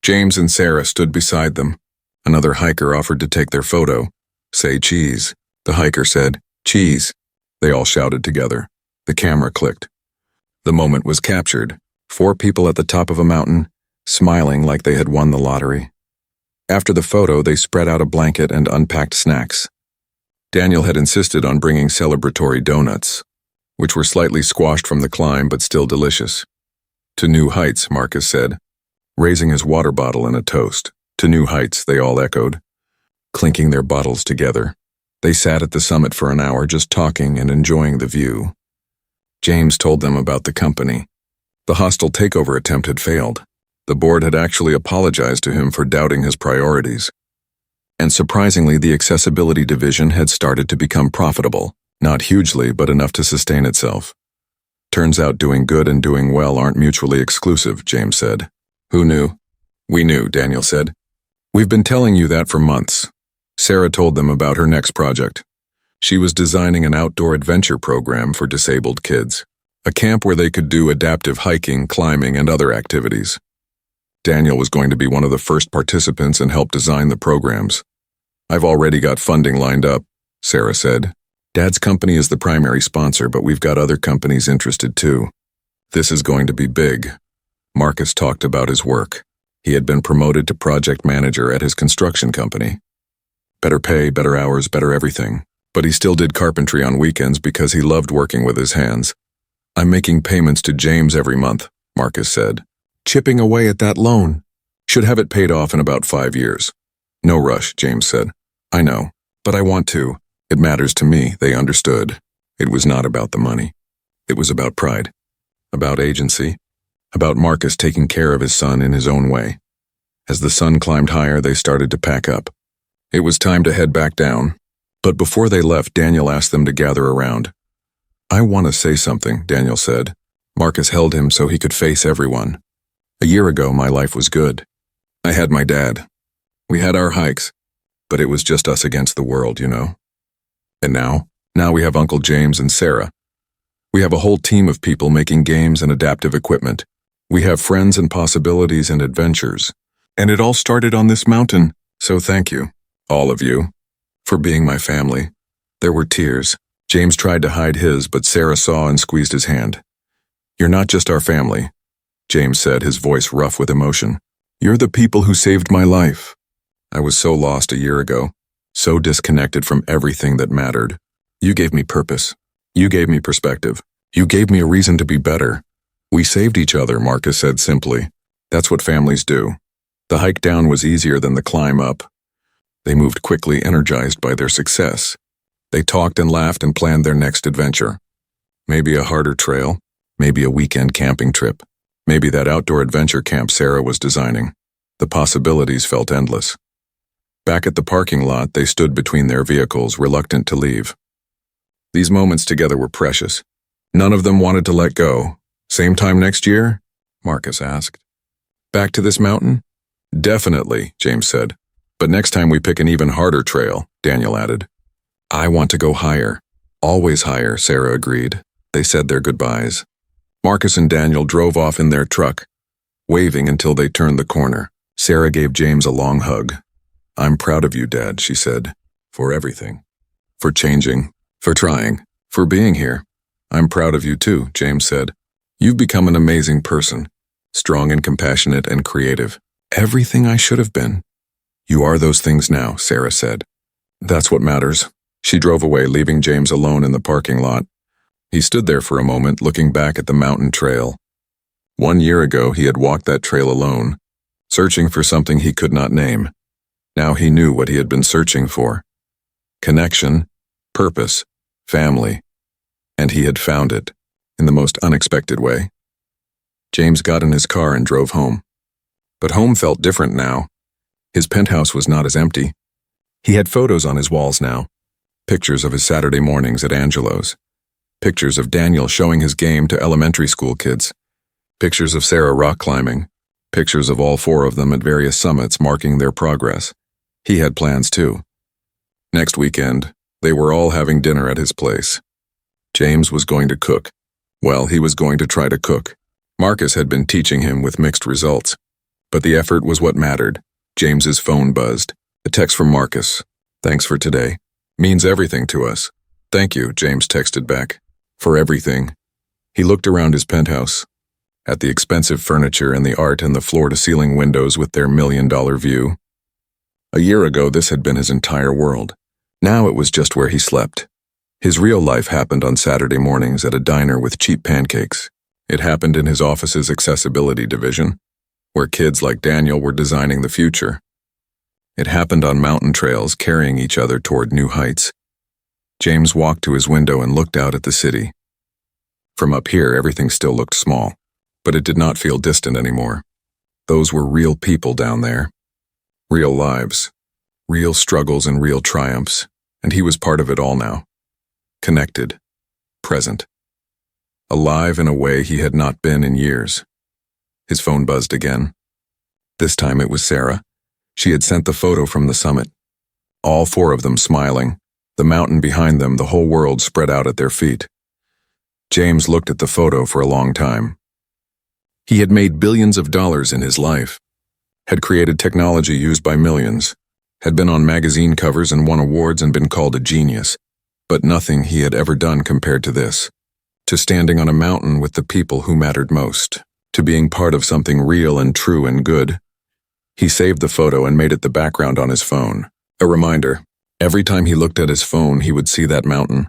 Speaker 1: James and Sarah stood beside them. Another hiker offered to take their photo. "Say cheese." The hiker said, "Cheese." They all shouted together. The camera clicked. The moment was captured. 4 people at the top of a mountain, smiling like they had won the lottery. After the photo, they spread out a blanket and unpacked snacks. Daniel had insisted on bringing celebratory donuts, which were slightly squashed from the climb but still delicious. "To new heights," Marcus said, raising his water bottle in a toast. "To new heights," they all echoed, clinking their bottles together. They sat at the summit for an hour, just talking and enjoying the view. James told them about the company. The hostile takeover attempt had failed. The board had actually apologized to him for doubting his priorities. And surprisingly, the accessibility division had started to become profitable. Not hugely, but enough to sustain itself. "Turns out doing good and doing well aren't mutually exclusive," James said. "Who knew?" "We knew," Daniel said. "We've been telling you that for months." Sarah told them about her next project. She was designing an outdoor adventure program for disabled kids, a camp where they could do adaptive hiking, climbing, and other activities. Daniel was going to be one of the first participants and help design the programs. "I've already got funding lined up," Sarah said. "Dad's company is the primary sponsor, but we've got other companies interested too. This is going to be big." Marcus talked about his work. He had been promoted to project manager at his construction company. Better pay, better hours, better everything. But he still did carpentry on weekends because he loved working with his hands. "I'm making payments to James every month," Marcus said. "Chipping away at that loan. Should have it paid off in about 5 years." "No rush," James said. "I know, but I want to. It matters to me," they understood. It was not about the money. It was about pride, about agency, about Marcus taking care of his son in his own way. As the sun climbed higher, they started to pack up. It was time to head back down. But before they left, Daniel asked them to gather around. "I want to say something," Daniel said. Marcus held him so he could face everyone. "A year ago, my life was good. I had my dad. We had our hikes, but it was just us against the world, you know. And now we have Uncle James and Sarah. We have a whole team of people making games and adaptive equipment. We have friends and possibilities and adventures. And it all started on this mountain, so thank you, all of you, for being my family." There were tears. James tried to hide his, but Sarah saw and squeezed his hand. "You're not just our family," James said, his voice rough with emotion. "You're the people who saved my life. I was so lost a year ago, so disconnected from everything that mattered. You gave me purpose. You gave me perspective. You gave me a reason to be better." "We saved each other," Marcus said simply. "That's what families do." The hike down was easier than the climb up. They moved quickly, energized by their success. They talked and laughed and planned their next adventure. Maybe a harder trail, maybe a weekend camping trip, maybe that outdoor adventure camp Sarah was designing. The possibilities felt endless. Back at the parking lot, they stood between their vehicles, reluctant to leave. These moments together were precious. None of them wanted to let go. "Same time next year?" Marcus asked. "Back to this mountain?" "Definitely," James said. "But next time we pick an even harder trail," Daniel added. "I want to go higher." "Always higher," Sarah agreed. They said their goodbyes. Marcus and Daniel drove off in their truck, waving until they turned the corner. Sarah gave James a long hug. "I'm proud of you, Dad," she said, "for everything. For changing, for trying, for being here." "I'm proud of you too," James said. "You've become an amazing person, strong and compassionate and creative. Everything I should have been." "You are those things now," Sarah said. "That's what matters." She drove away, leaving James alone in the parking lot. He stood there for a moment, looking back at the mountain trail. 1 year ago, he had walked that trail alone, searching for something he could not name. Now he knew what he had been searching for: connection, purpose, family. And he had found it, in the most unexpected way. James got in his car and drove home. But home felt different now. His penthouse was not as empty. He had photos on his walls now. Pictures of his Saturday mornings at Angelo's. Pictures of Daniel showing his game to elementary school kids. Pictures of Sarah rock climbing. Pictures of all 4 of them at various summits marking their progress. He had plans too. Next weekend, they were all having dinner at his place. James was going to cook. Well, he was going to try to cook. Marcus had been teaching him with mixed results. But the effort was what mattered. James's phone buzzed. A text from Marcus. "Thanks for today. Means everything to us." "Thank you," James texted back. "For everything." He looked around his penthouse, at the expensive furniture and the art and the floor-to-ceiling windows with their $1,000,000 view. A year ago, this had been his entire world. Now it was just where he slept. His real life happened on Saturday mornings at a diner with cheap pancakes. It happened in his office's accessibility division, where kids like Daniel were designing the future. It happened on mountain trails, carrying each other toward new heights. James walked to his window and looked out at the city. From up here, everything still looked small, but it did not feel distant anymore. Those were real people down there. Real lives, real struggles and real triumphs, and he was part of it all now. Connected, present, alive in a way he had not been in years. His phone buzzed again. This time it was Sarah. She had sent the photo from the summit. All 4 of them smiling, the mountain behind them, the whole world spread out at their feet. James looked at the photo for a long time. He had made billions of dollars in his life, had created technology used by millions, had been on magazine covers and won awards and been called a genius, but nothing he had ever done compared to this, to standing on a mountain with the people who mattered most, to being part of something real and true and good. He saved the photo and made it the background on his phone, a reminder. Every time he looked at his phone, he would see that mountain,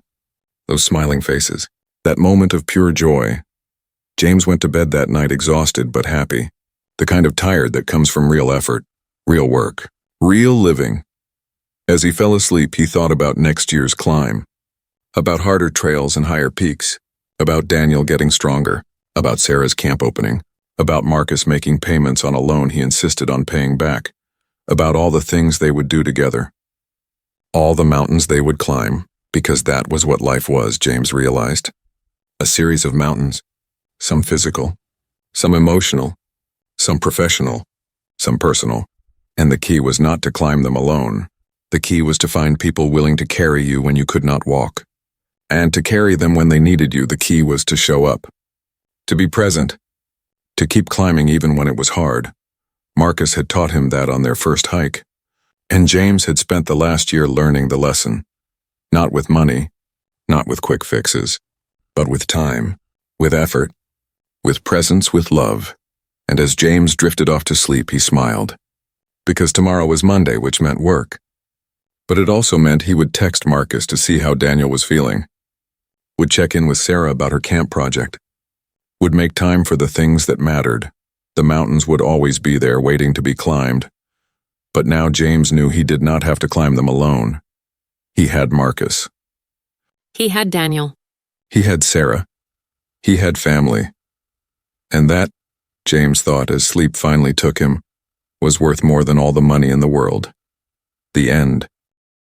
Speaker 1: those smiling faces, that moment of pure joy. James went to bed that night exhausted but happy, the kind of tired that comes from real effort, real work, real living. As he fell asleep, he thought about next year's climb, about harder trails and higher peaks, about Daniel getting stronger, about Sarah's camp opening, about Marcus making payments on a loan he insisted on paying back, about all the things they would do together. All the mountains they would climb, because that was what life was, James realized. A series of mountains, some physical, some emotional, some professional, some personal. And the key was not to climb them alone. The key was to find people willing to carry you when you could not walk. And to carry them when they needed you, the key was to show up. To be present. To keep climbing even when it was hard. Marcus had taught him that on their first hike. And James had spent the last year learning the lesson. Not with money, not with quick fixes, but with time, with effort, with presence, with love. And as James drifted off to sleep, he smiled. Because tomorrow was Monday, which meant work. But it also meant he would text Marcus to see how Daniel was feeling, would check in with Sarah about her camp project, would make time for the things that mattered. The mountains would always be there waiting to be climbed. But now James knew he did not have to climb them alone. He had Marcus.
Speaker 2: He had Daniel.
Speaker 1: He had Sarah. He had family. And that, James thought as sleep finally took him, was worth more than all the money in the world. The end.